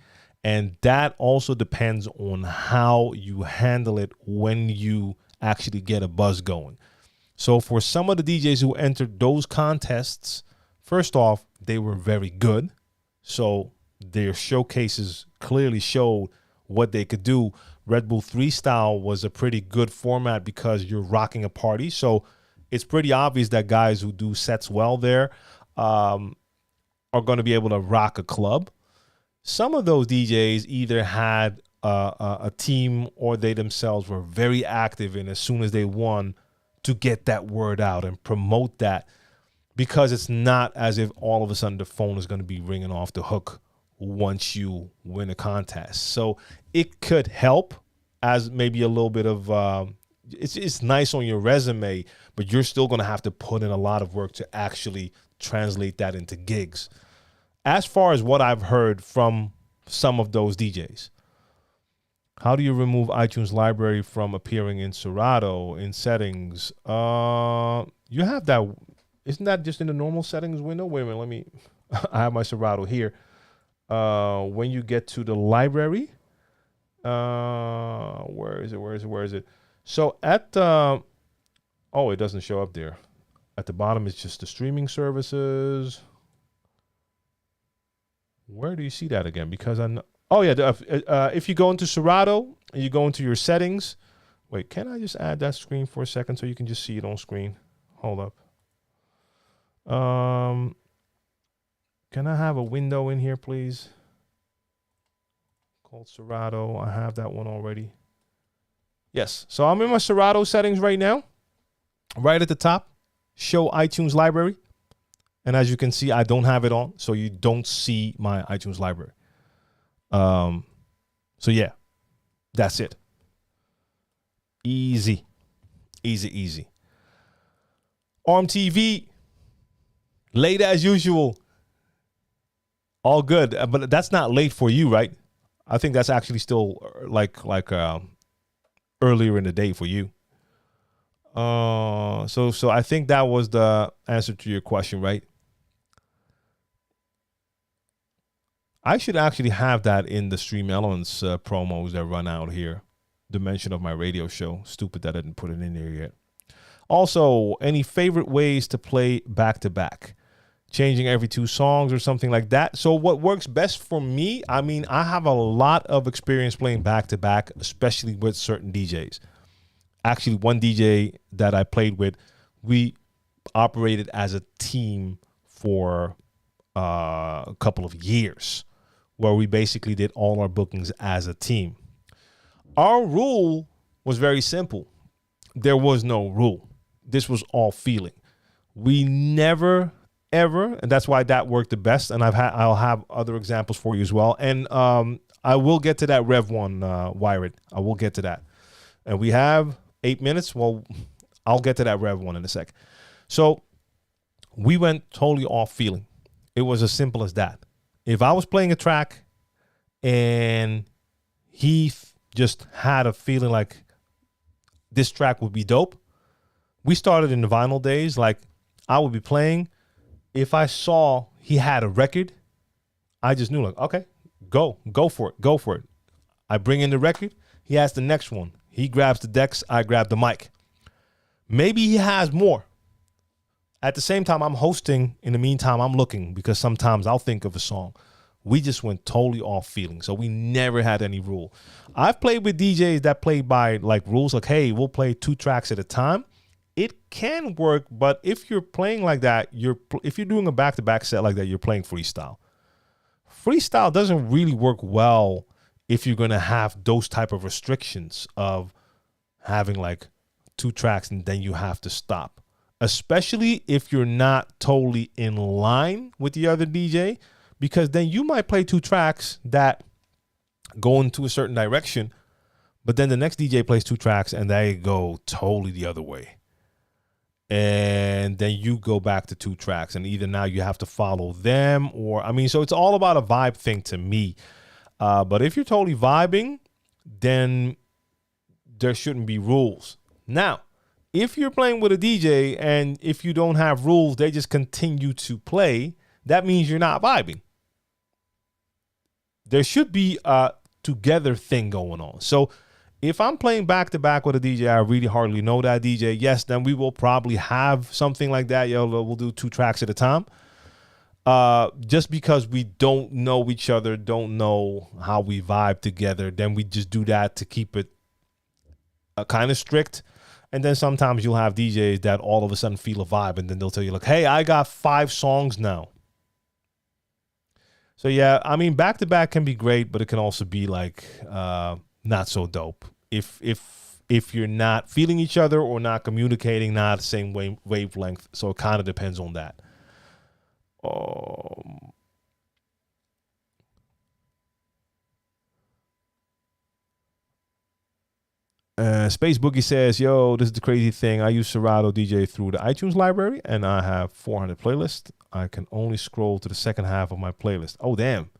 And that also depends on how you handle it when you actually get a buzz going. So for some of the DJs who entered those contests, first off, they were very good. So their showcases clearly showed what they could do. Red Bull 3 style was a pretty good format because you're rocking a party. So it's pretty obvious that guys who do sets well there are going to be able to rock a club. Some of those DJs either had a team or they themselves were very active in as soon as they won to get that word out and promote that, because it's not as if all of a sudden the phone is going to be ringing off the hook once you win a contest. So it could help as maybe a little bit of it's nice on your resume, but you're still going to have to put in a lot of work to actually translate that into gigs. As far as what I've heard from some of those DJs, how do you remove iTunes library from appearing in Serato in settings? You have that. Isn't that just in the normal settings window? Wait a minute. Let me. I have my Serato here. When you get to the library, where is it? So at it doesn't show up there. At the bottom, it's just the streaming services. Where do you see that again? Because I know. Oh, yeah. If you go into Serato and you go into your settings. Wait, can I just add that screen for a second so you can just see it on screen? Hold up. Can I have a window in here, please? Called Serato. I have that one already. Yes. So I'm in my Serato settings right now. Right at the top, show iTunes library. And as you can see, I don't have it on, so you don't see my iTunes library. So yeah, that's it. Easy. ARM TV, late as usual. All good, but that's not late for you, right? I think that's actually still like earlier in the day for you. So I think that was the answer to your question, right? I should actually have that in the Stream Elements promos that run out here. Dimension of my radio show. Stupid that I didn't put it in there yet. Also, any favorite ways to play back-to-back? Changing every 2 songs or something like that. So what works best for me, I mean, I have a lot of experience playing back-to-back, especially with certain DJs. Actually, one DJ that I played with, we operated as a team for a couple of years, where we basically did all our bookings as a team. Our rule was very simple. There was no rule. This was all feeling. We never, ever, and that's why that worked the best. And I'll have other examples for you as well. And I will get to that Rev 1, Wired. I will get to that. And we have 8 minutes. Well, I'll get to that Rev 1 in a sec. So we went totally off feeling. It was as simple as that. If I was playing a track and he just had a feeling like this track would be dope, we started in the vinyl days. Like, I would be playing. If I saw he had a record, I just knew, like, okay, go for it. I bring in the record. He has the next one. He grabs the decks. I grab the mic. Maybe he has more. At the same time, I'm hosting. In the meantime, I'm looking, because sometimes I'll think of a song. We just went totally off feeling. So we never had any rule. I've played with DJs that play by like rules, like, hey, we'll play 2 tracks at a time. It can work, but if you're playing like that, if you're doing a back-to-back set like that, you're playing freestyle. Freestyle doesn't really work well if you're going to have those type of restrictions of having like 2 tracks and then you have to stop. Especially if you're not totally in line with the other DJ, because then you might play 2 tracks that go into a certain direction, but then the next DJ plays 2 tracks and they go totally the other way. And then you go back to 2 tracks, and either now you have to follow them, or, I mean, so it's all about a vibe thing to me. But if you're totally vibing, then there shouldn't be rules. Now, if you're playing with a DJ and if you don't have rules, they just continue to play, that means you're not vibing. There should be a together thing going on. So If I'm playing back to back with a DJ, I really hardly know that DJ. Yes, then we will probably have something like that. We'll do 2 tracks at a time. Just because we don't know each other, don't know how we vibe together, then we just do that to keep it kind of strict. And then sometimes you'll have DJs that all of a sudden feel a vibe, and then they'll tell you like, hey, I got 5 songs now. So yeah, I mean, back to back can be great, but it can also be like not so dope if you're not feeling each other or not communicating, not the same wavelength. So it kind of depends on that. Space Boogie says, yo, this is the crazy thing. I use Serato DJ through the iTunes library, and I have 400 playlists. I can only scroll to the second half of my playlist. Oh, damn.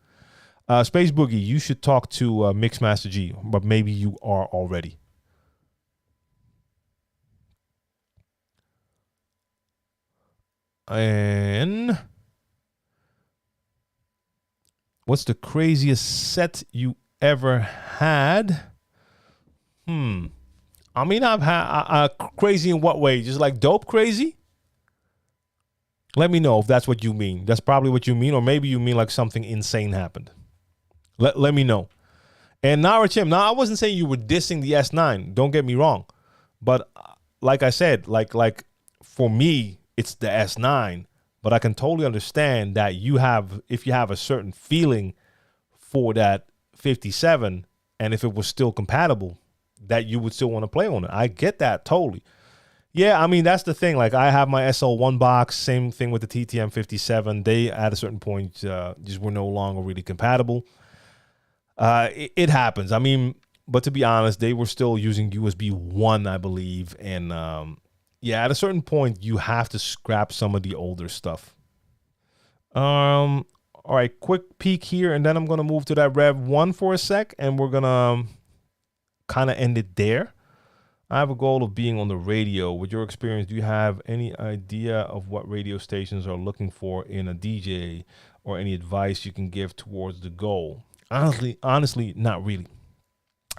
Space Boogie, you should talk to Mixmaster G, but maybe you are already. And what's the craziest set you ever had? I mean, I've had crazy in what way? Just like dope crazy? Let me know if that's what you mean. That's probably what you mean, or maybe you mean like something insane happened. Let me know. And Nara Chim, now I wasn't saying you were dissing the S9. Don't get me wrong, but like I said, like for me, it's the S9. But I can totally understand that if you have a certain feeling for that 57, and if it was still compatible, that you would still want to play on it. I get that totally. Yeah, I mean, that's the thing. Like, I have my SL1 box, same thing with the TTM 57. They, at a certain point, just were no longer really compatible. It happens. I mean, but to be honest, they were still using USB 1, I believe. And, yeah, at a certain point, you have to scrap some of the older stuff. All right, quick peek here, and then I'm going to move to that Rev 1 for a sec, and we're going to kind of end it there. I have a goal of being on the radio. With your experience, do you have any idea of what radio stations are looking for in a DJ, or any advice you can give towards the goal? Honestly, not really.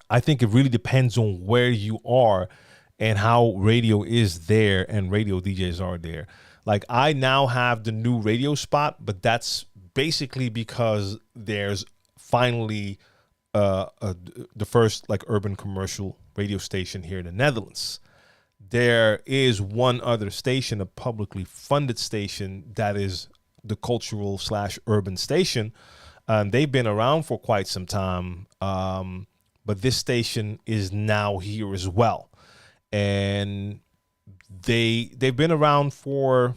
I think it really depends on where you are and how radio is there and radio DJs are there. Like, I now have the new radio spot, but that's basically because there's finally the first like urban commercial radio station here in the Netherlands. There is one other station, a publicly funded station, that is the cultural / urban station. They've been around for quite some time, but this station is now here as well. And they've been around for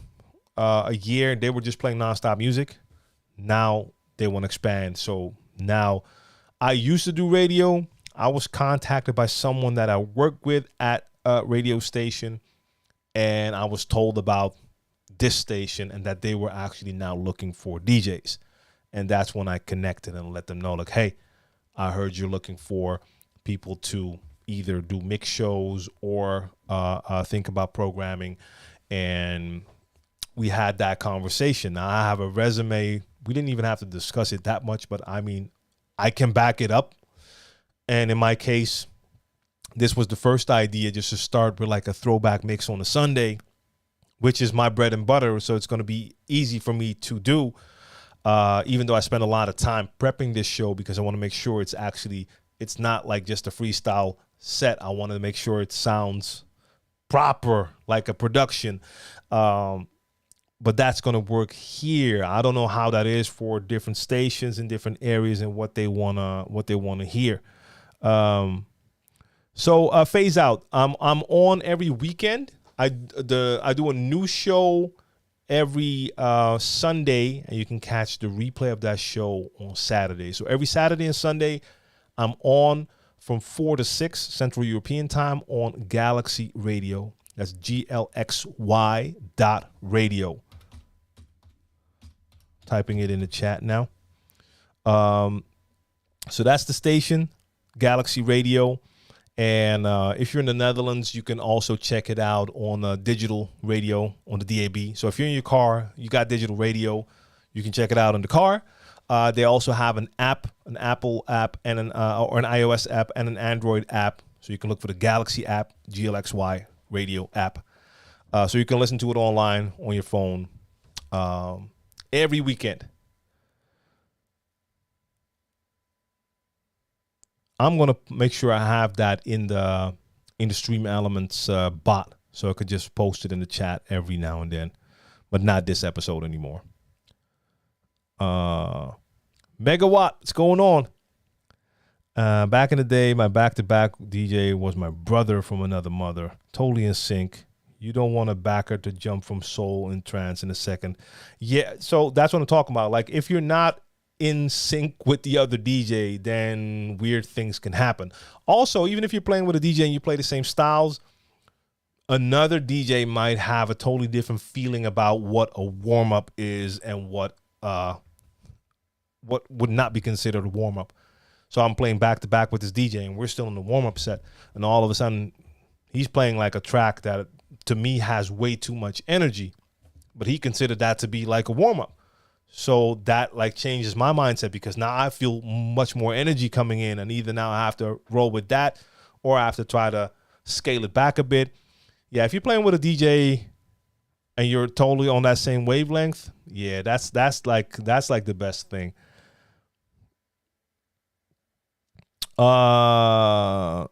a year. They were just playing nonstop music. Now they want to expand. So now, I used to do radio. I was contacted by someone that I worked with at a radio station, and I was told about this station and that they were actually now looking for DJs. And that's when I connected and let them know, like, hey, I heard you're looking for people to either do mix shows or think about programming. And we had that conversation. Now, I have a resume. We didn't even have to discuss it that much, but I mean, I can back it up. And in my case, this was the first idea, just to start with like a throwback mix on a Sunday, which is my bread and butter. So it's going to be easy for me to do, even though I spent a lot of time prepping this show, because I want to make sure it's not like just a freestyle set. I want to make sure it sounds proper, like a production. But that's going to work here. I don't know how that is for different stations in different areas and what they wanna hear. So phase out. I'm on every weekend. I do a new show every Sunday, and you can catch the replay of that show on Saturday. So every Saturday and Sunday, I'm on from 4 to 6 Central European time on Galaxy Radio. That's GLXY.radio. Typing it in the chat now. So that's the station, Galaxy Radio. And if you're in the Netherlands, you can also check it out on digital radio on the DAB. So if you're in your car, you got digital radio, you can check it out in the car. They also have an app, an Apple app, and or an iOS app and an Android app So you can look for the Galaxy app, GLXY radio app. So you can listen to it online on your phone every weekend. I'm gonna make sure I have that in the Stream Elements bot, so I could just post it in the chat every now and then, but not this episode anymore. Megawatt, what's going on? Back in the day, my back-to-back DJ was my brother from another mother. Totally in sync. You don't want a backer to jump from soul and trance in a second. Yeah, so that's what I'm talking about. Like, if you're not in sync with the other DJ, then weird things can happen. Also, even if you're playing with a DJ and you play the same styles, another DJ might have a totally different feeling about what a warm-up is and what would not be considered a warm-up. So I'm playing back-to-back with this DJ, and we're still in the warm-up set, and all of a sudden, he's playing like a track that, to me, has way too much energy, but he considered that to be like a warm-up. So that like changes my mindset, because now I feel much more energy coming in, and either now I have to roll with that or I have to try to scale it back a bit. Yeah, if you're playing with a DJ and you're totally on that same wavelength, yeah, that's like the best thing. Yo,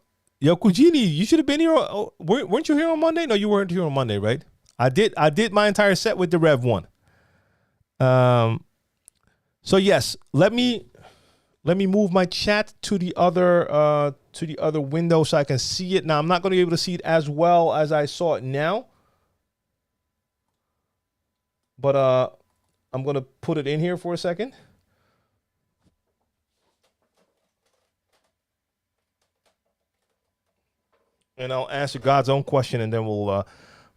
Kujini, you should have been here. Weren't you here on Monday? No, you weren't here on Monday, right? I did my entire set with the Rev 1. So yes, let me move my chat to the other window so I can see it. Now I'm not going to be able to see it as well as I saw it now, but I'm going to put it in here for a second. And I'll answer God's own question, and then we'll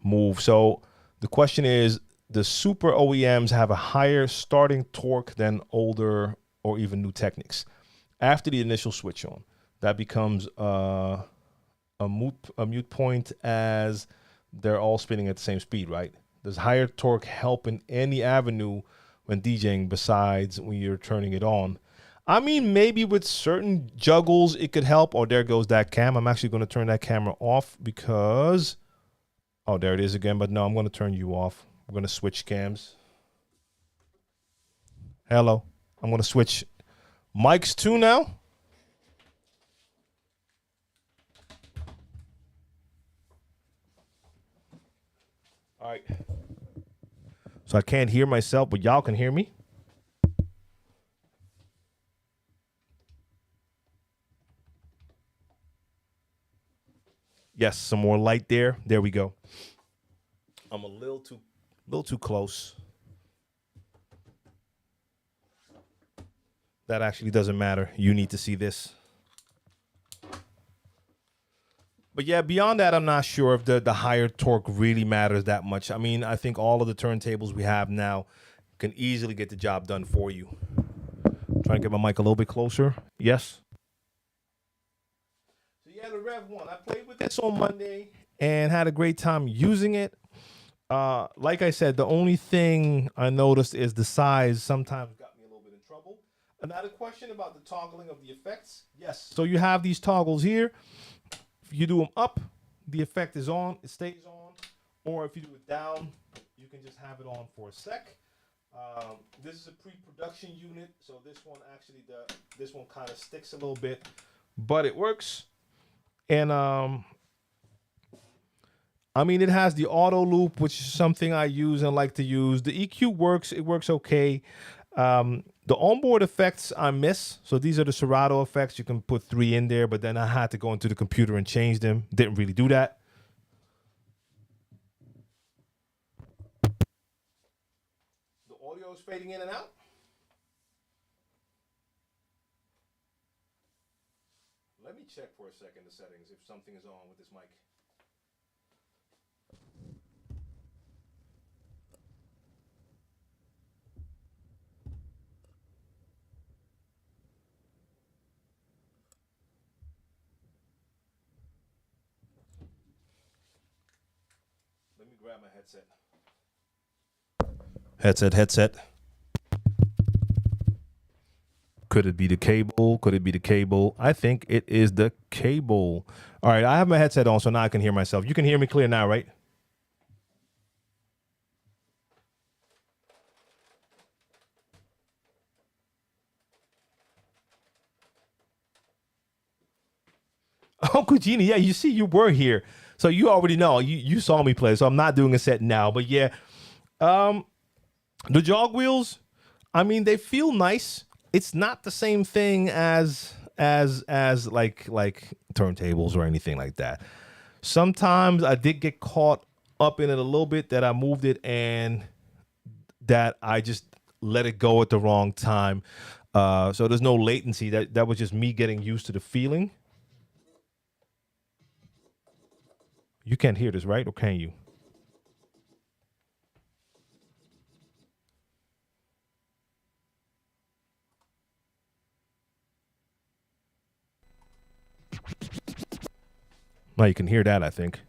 move. So the question is, the super OEMs have a higher starting torque than older or even new Technics. After the initial switch on, that becomes a moot point, as they're all spinning at the same speed, right? Does higher torque help in any avenue when DJing besides when you're turning it on? I mean, maybe with certain juggles it could help. Oh, there goes that cam. I'm actually going to turn that camera off because, oh, there it is again. But no, I'm going to turn you off. We're going to switch cams. Hello. I'm going to switch mics too now. All right. So I can't hear myself, but y'all can hear me. Yes, some more light there. There we go. I'm a little too close. That actually doesn't matter. You need to see this. But yeah, beyond that, I'm not sure if the higher torque really matters that much. I mean, I think all of the turntables we have now can easily get the job done for you. Trying to get my mic a little bit closer. Yes. So yeah, the Rev 1. I played with this on Monday and had a great time using it. Like I said, the only thing I noticed is the size sometimes got me a little bit in trouble. Another question about the toggling of the effects. Yes. So you have these toggles here. If you do them up, the effect is on, it stays on. Or if you do it down, you can just have it on for a sec. This is a pre-production unit, so this one actually this one kind of sticks a little bit, but it works. And I mean, it has the auto loop, which is something I use and like to use. The EQ works, it works okay. The onboard effects I miss. So these are the Serato effects. You can put 3 in there, but then I had to go into the computer and change them. Didn't really do that. The audio is fading in and out. Let me check for a second the settings if something is on with this mic. Let me grab my headset. Headset. Could it be the cable? Could it be the cable? I think it is the cable. All right, I have my headset on, so now I can hear myself. You can hear me clear now, right? Uncle Genie, yeah, you see, you were here. So you already know. You saw me play, so I'm not doing a set now. But yeah, the jog wheels, I mean, they feel nice. It's not the same thing as like turntables or anything like that. Sometimes I did get caught up in it a little bit, that I moved it and that I just let it go at the wrong time. So there's no latency. That was just me getting used to the feeling. You can't hear this, right? Or can you? No, you can hear that, I think.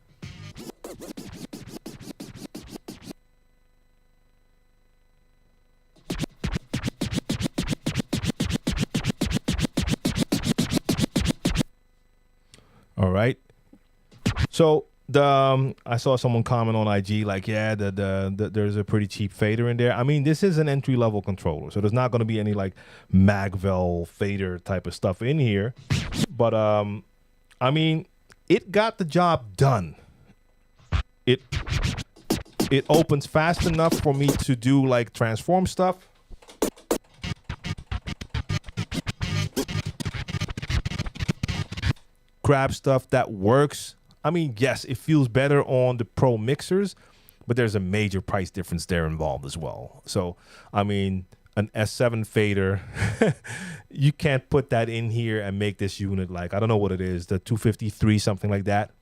All right. So I saw someone comment on IG like, yeah, there's a pretty cheap fader in there. I mean, this is an entry level controller, so there's not going to be any like Magvel fader type of stuff in here. But I mean, it got the job done. It opens fast enough for me to do like transform stuff. Grab stuff that works. I mean, yes, it feels better on the Pro mixers, but there's a major price difference there involved as well. So, I mean, an S7 fader, you can't put that in here and make this unit like, I don't know what it is, the 253, something like that.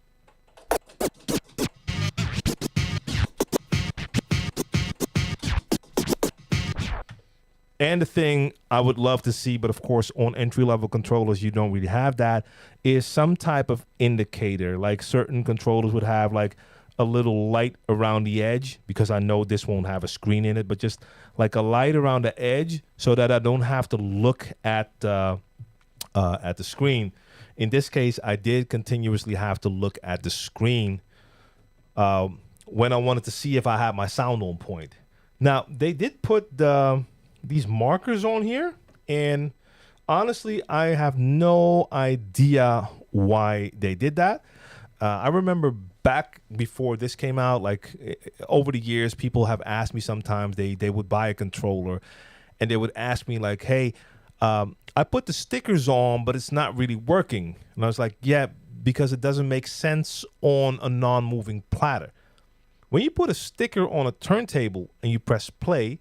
And the thing I would love to see, but of course on entry-level controllers you don't really have that, is some type of indicator. Like certain controllers would have like a little light around the edge, because I know this won't have a screen in it, but just like a light around the edge so that I don't have to look at the screen. In this case, I did continuously have to look at the screen when I wanted to see if I had my sound on point. Now, they did put these markers on here, and honestly, I have no idea why they did that. I remember back before this came out, like over the years, people have asked me sometimes, they would buy a controller and they would ask me like, hey, I put the stickers on, but it's not really working. And I was like, yeah, because it doesn't make sense on a non-moving platter. When you put a sticker on a turntable and you press play,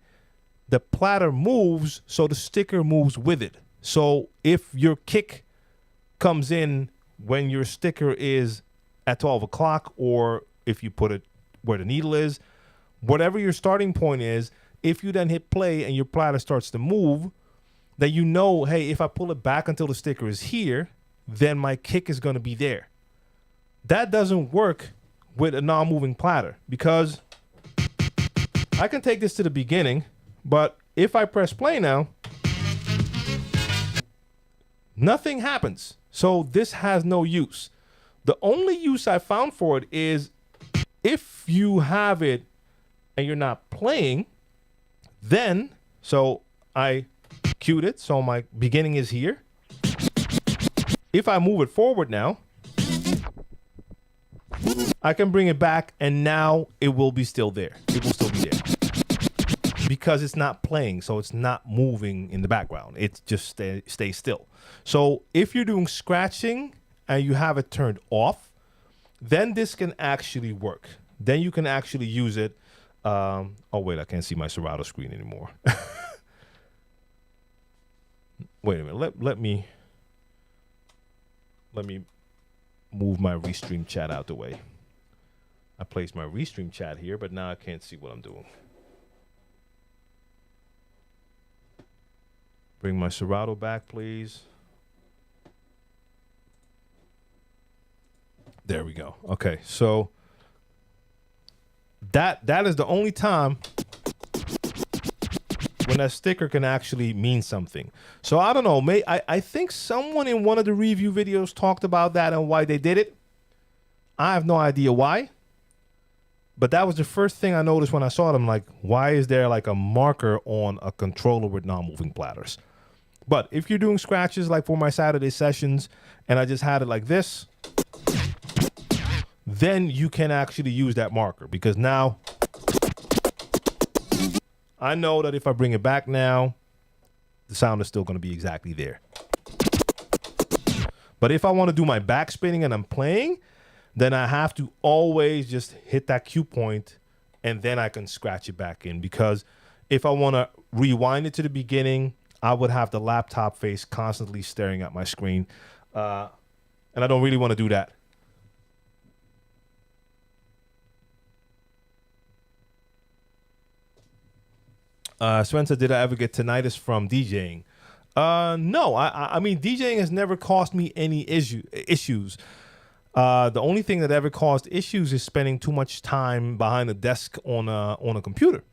the platter moves, so the sticker moves with it. So if your kick comes in when your sticker is at 12 o'clock, or if you put it where the needle is, whatever your starting point is, if you then hit play and your platter starts to move, then you know, hey, if I pull it back until the sticker is here, then my kick is going to be there. That doesn't work with a non-moving platter, because I can take this to the beginning, but if I press play now, nothing happens. So this has no use. The only use I found for it is if you have it and you're not playing, then, so I cued it, so my beginning is here. If I move it forward now, I can bring it back, and now it will be still there. It will still be there. Because it's not playing, so it's not moving in the background. It just stays still. So if you're doing scratching and you have it turned off, then this can actually work. Then you can actually use it. Oh, wait, I can't see my Serato screen anymore. Wait a minute. Let me move my Restream chat out the way. I placed my Restream chat here, but now I can't see what I'm doing. Bring my Serato back, please. There we go. Okay, so that is the only time when that sticker can actually mean something. So I don't know. I think someone in one of the review videos talked about that and why they did it. I have no idea why. But that was the first thing I noticed when I saw them. Like, why is there like a marker on a controller with non-moving platters? But if you're doing scratches like for my Saturday sessions and I just had it like this, then you can actually use that marker, because now I know that if I bring it back now, the sound is still going to be exactly there. But if I want to do my back spinning and I'm playing, then I have to always just hit that cue point and then I can scratch it back in, because if I want to rewind it to the beginning, I would have the laptop face constantly staring at my screen. And I don't really want to do that. Spencer, did I ever get tinnitus from DJing? No, I mean, DJing has never caused me any issues. The only thing that ever caused issues is spending too much time behind a desk on a computer.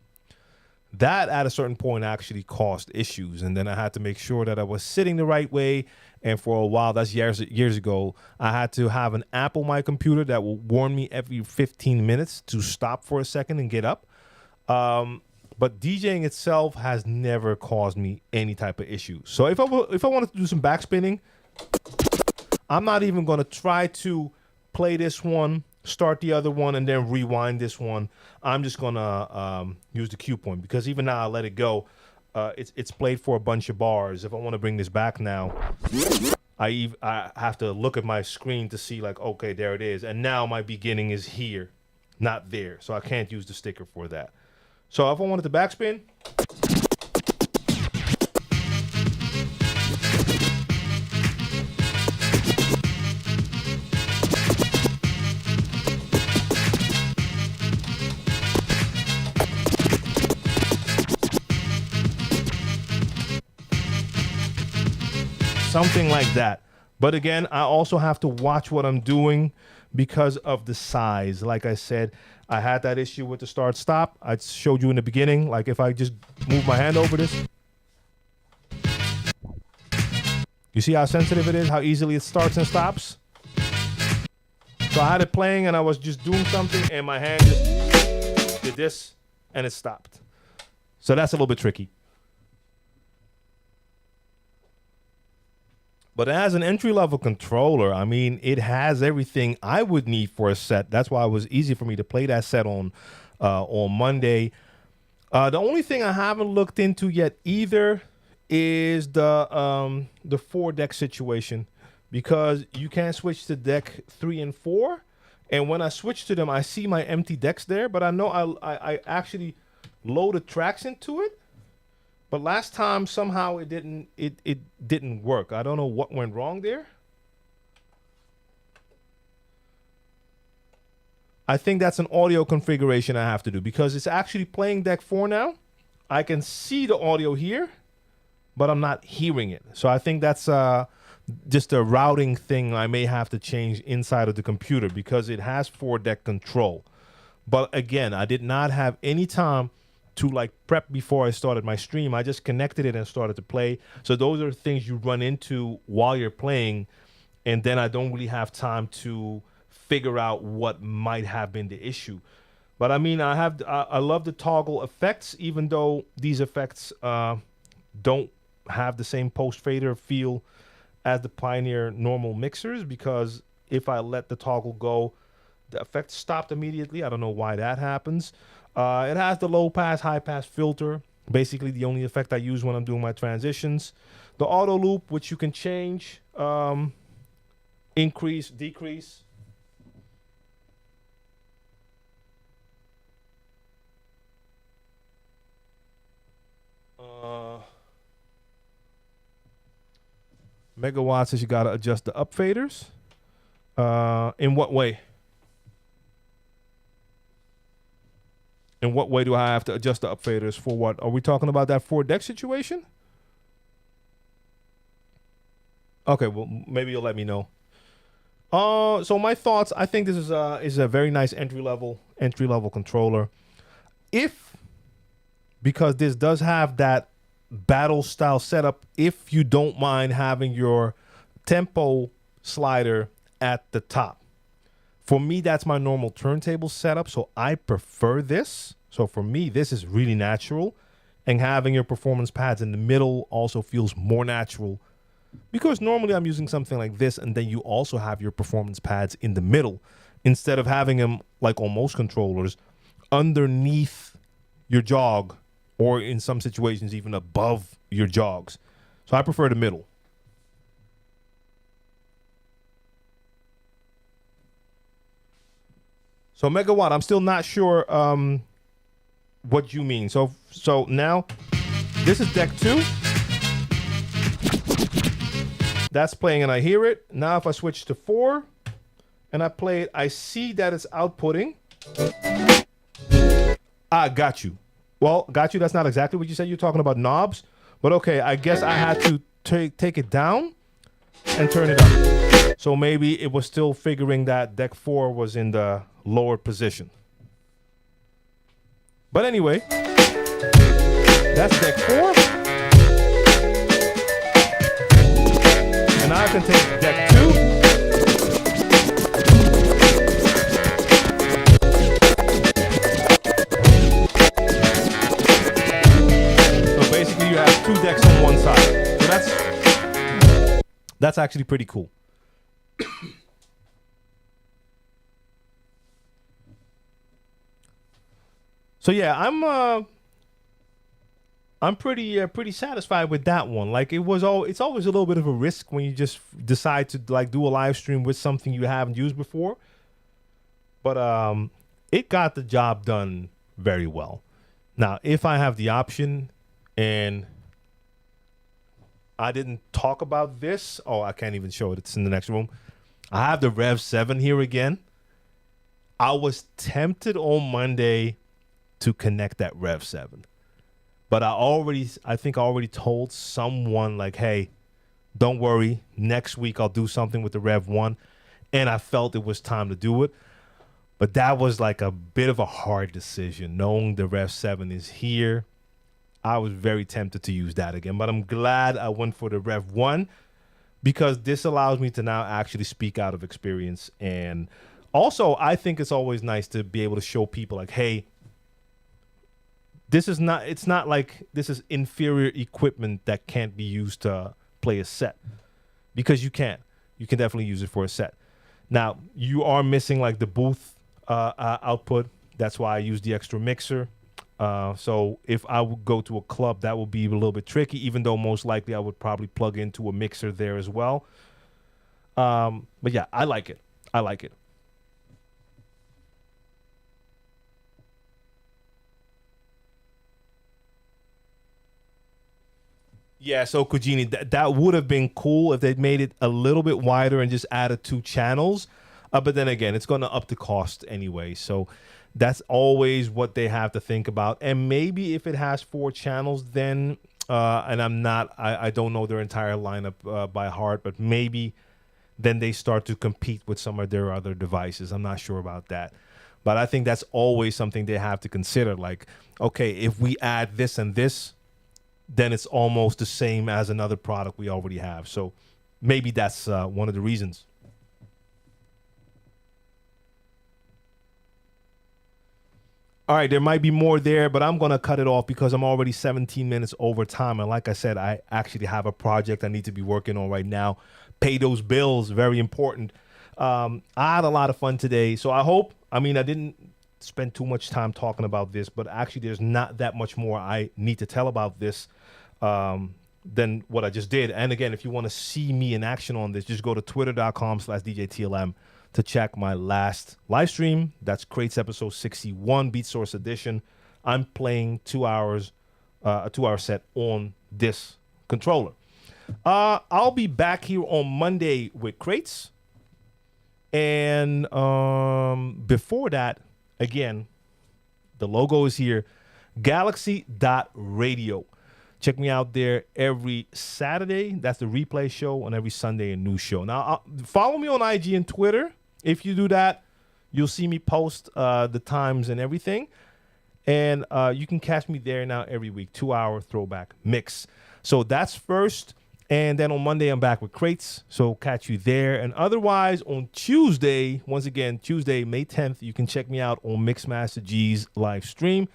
That at a certain point actually caused issues, and then I had to make sure that I was sitting the right way. And for a while, that's years ago, I had to have an app on my computer that will warn me every 15 minutes to stop for a second and get up. But DJing itself has never caused me any type of issue. So if I wanted to do some backspinning, I'm not even going to try to play this one, start the other one, and then rewind this one. I'm just going to use the cue point, because even now I let it go. It's played for a bunch of bars. If I want to bring this back now, I have to look at my screen to see, like, okay, there it is. And now my beginning is here, not there. So I can't use the sticker for that. So if I wanted to backspin, something like that. But again, I also have to watch what I'm doing because of the size. Like I said, I had that issue with the start stop. I showed you in the beginning. Like if I just move my hand over this, you see how sensitive it is, how easily it starts and stops? So I had it playing and I was just doing something and my hand just did this and it stopped. So that's a little bit tricky. But as an entry-level controller, I mean, it has everything I would need for a set. That's why it was easy for me to play that set on Monday. The only thing I haven't looked into yet either is the 4-deck situation, because you can't switch to deck 3 and 4. And when I switch to them, I see my empty decks there, but I know I actually loaded tracks into it. But last time somehow it didn't work. I don't know what went wrong there. I think that's an audio configuration I have to do, because it's actually playing deck 4 now. I can see the audio here, but I'm not hearing it. So I think that's just a routing thing I may have to change inside of the computer, because it has 4-deck control. But again, I did not have any time to like prep before I started my stream. I just connected it and started to play. So those are things you run into while you're playing, and then I don't really have time to figure out what might have been the issue. But I mean, I love the toggle effects, even though these effects don't have the same post fader feel as the Pioneer normal mixers, because if I let the toggle go, the effect stopped immediately. I don't know why that happens. It has the low pass, high pass filter. Basically the only effect I use when I'm doing my transitions. The auto loop, which you can change, increase, decrease. Megawatts says you got to adjust the up faders. In what way? In what way do I have to adjust the up faders for what? Are we talking about that 4-deck situation? Okay, well, maybe you'll let me know. So my thoughts, I think this is a very nice entry level controller. If because this does have that battle style setup if you don't mind having your tempo slider at the top. For me, that's my normal turntable setup, so I prefer this. So for me, this is really natural, and having your performance pads in the middle also feels more natural, because normally I'm using something like this, and then you also have your performance pads in the middle instead of having them, like on most controllers, underneath your jog, or in some situations even above your jogs. So I prefer the middle. So Megawatt, I'm still not sure what you mean. So now this is deck 2. That's playing and I hear it. Now if I switch to 4 and I play it, I see that it's outputting. Got you. Well, got you. That's not exactly what you said. You're talking about knobs. But okay, I guess I had to take it down and turn it up. So maybe it was still figuring that deck 4 was in the lower position. But anyway, that's deck 4. And now I can take deck 2. So basically you have 2 decks on one side. So that's actually pretty cool. So yeah, I'm pretty satisfied with that one. Like it's always a little bit of a risk when you just decide to like do a live stream with something you haven't used before. But it got the job done very well. Now, if I have the option and I didn't talk about this, I can't even show it. It's in the next room. I have the Rev 7 here again. I was tempted on Monday to connect that Rev 7. But I think I already told someone like, hey, don't worry. Next week I'll do something with the Rev 1. And I felt it was time to do it. But that was like a bit of a hard decision. Knowing the Rev 7 is here, I was very tempted to use that again. But I'm glad I went for the Rev 1 because this allows me to now actually speak out of experience. And also, I think it's always nice to be able to show people like, hey, it's not like this is inferior equipment that can't be used to play a set, because you can definitely use it for a set. Now you are missing like the booth output. That's why I use the extra mixer. So if I would go to a club, that would be a little bit tricky, even though most likely I would probably plug into a mixer there as well. But yeah, I like it. Yeah, so Kujini, that would have been cool if they made it a little bit wider and just added 2 channels. But then again, it's going to up the cost anyway. So that's always what they have to think about. And maybe if it has 4 channels, then, and I don't know their entire lineup by heart, but maybe then they start to compete with some of their other devices. I'm not sure about that. But I think that's always something they have to consider. Like, okay, if we add this and this, then it's almost the same as another product we already have. So maybe that's one of the reasons. All right, there might be more there, but I'm going to cut it off because I'm already 17 minutes over time. And like I said, I actually have a project I need to be working on right now. Pay those bills, very important. I had a lot of fun today. So I didn't spend too much time talking about this, but actually there's not that much more I need to tell about this than what I just did. And again, if you want to see me in action on this, just go to twitter.com/DJ TLM to check my last live stream. That's Crates episode 61, Beat Source edition. I'm playing 2 hours, a 2-hour set on this controller. I'll be back here on Monday with Crates. And before that, again, the logo is here, galaxy.radio. Check me out there every Saturday. That's the replay show, and every Sunday a new show. Now, follow me on IG and Twitter. If you do that, you'll see me post the times and everything. And you can catch me there now every week, 2-hour throwback mix. So that's first. And then on Monday, I'm back with Crates. So catch you there. And otherwise, on Tuesday, once again, Tuesday, May 10th, you can check me out on Mixmaster G's live stream.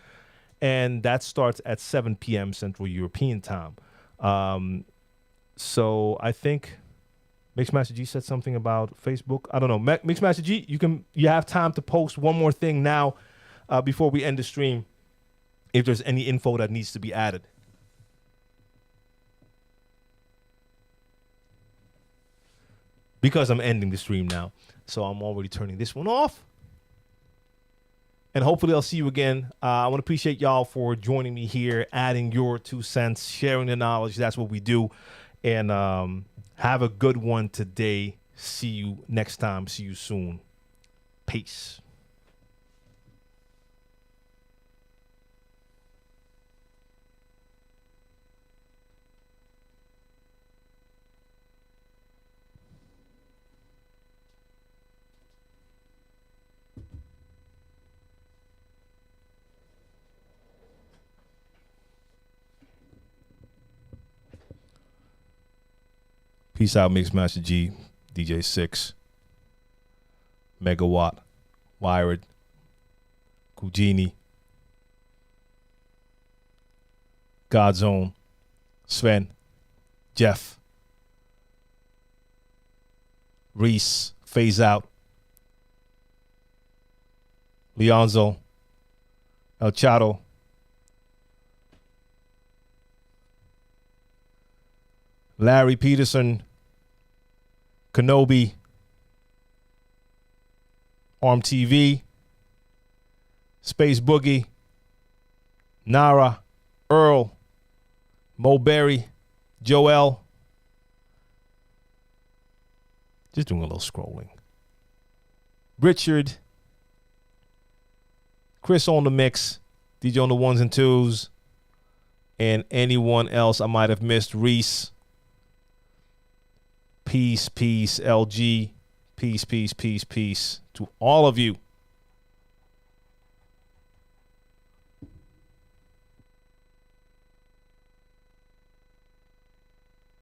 And that starts at 7 p.m. Central European time. So I think Mixmaster G said something about Facebook. I don't know. Mixmaster G, you have time to post one more thing now before we end the stream, if there's any info that needs to be added. Because I'm ending the stream now. So I'm already turning this one off. And hopefully I'll see you again. I want to appreciate y'all for joining me here, adding your 2 cents, sharing the knowledge. That's what we do. And have a good one today. See you next time. See you soon. Peace. Peace out, Mixmaster G, DJ 6, Megawatt, Wired, Kujini, Godzone, Sven, Jeff, Reese, Phase Out, Leonzo, El Chato, Larry Peterson, Kenobi, Arm TV, Space Boogie, Nara, Earl, Mo Berry, Joel. Just doing a little scrolling. Richard, Chris on the mix, DJ on the ones and twos, and anyone else I might have missed. Reese. Peace, peace, LG. Peace, peace, peace, peace to all of you.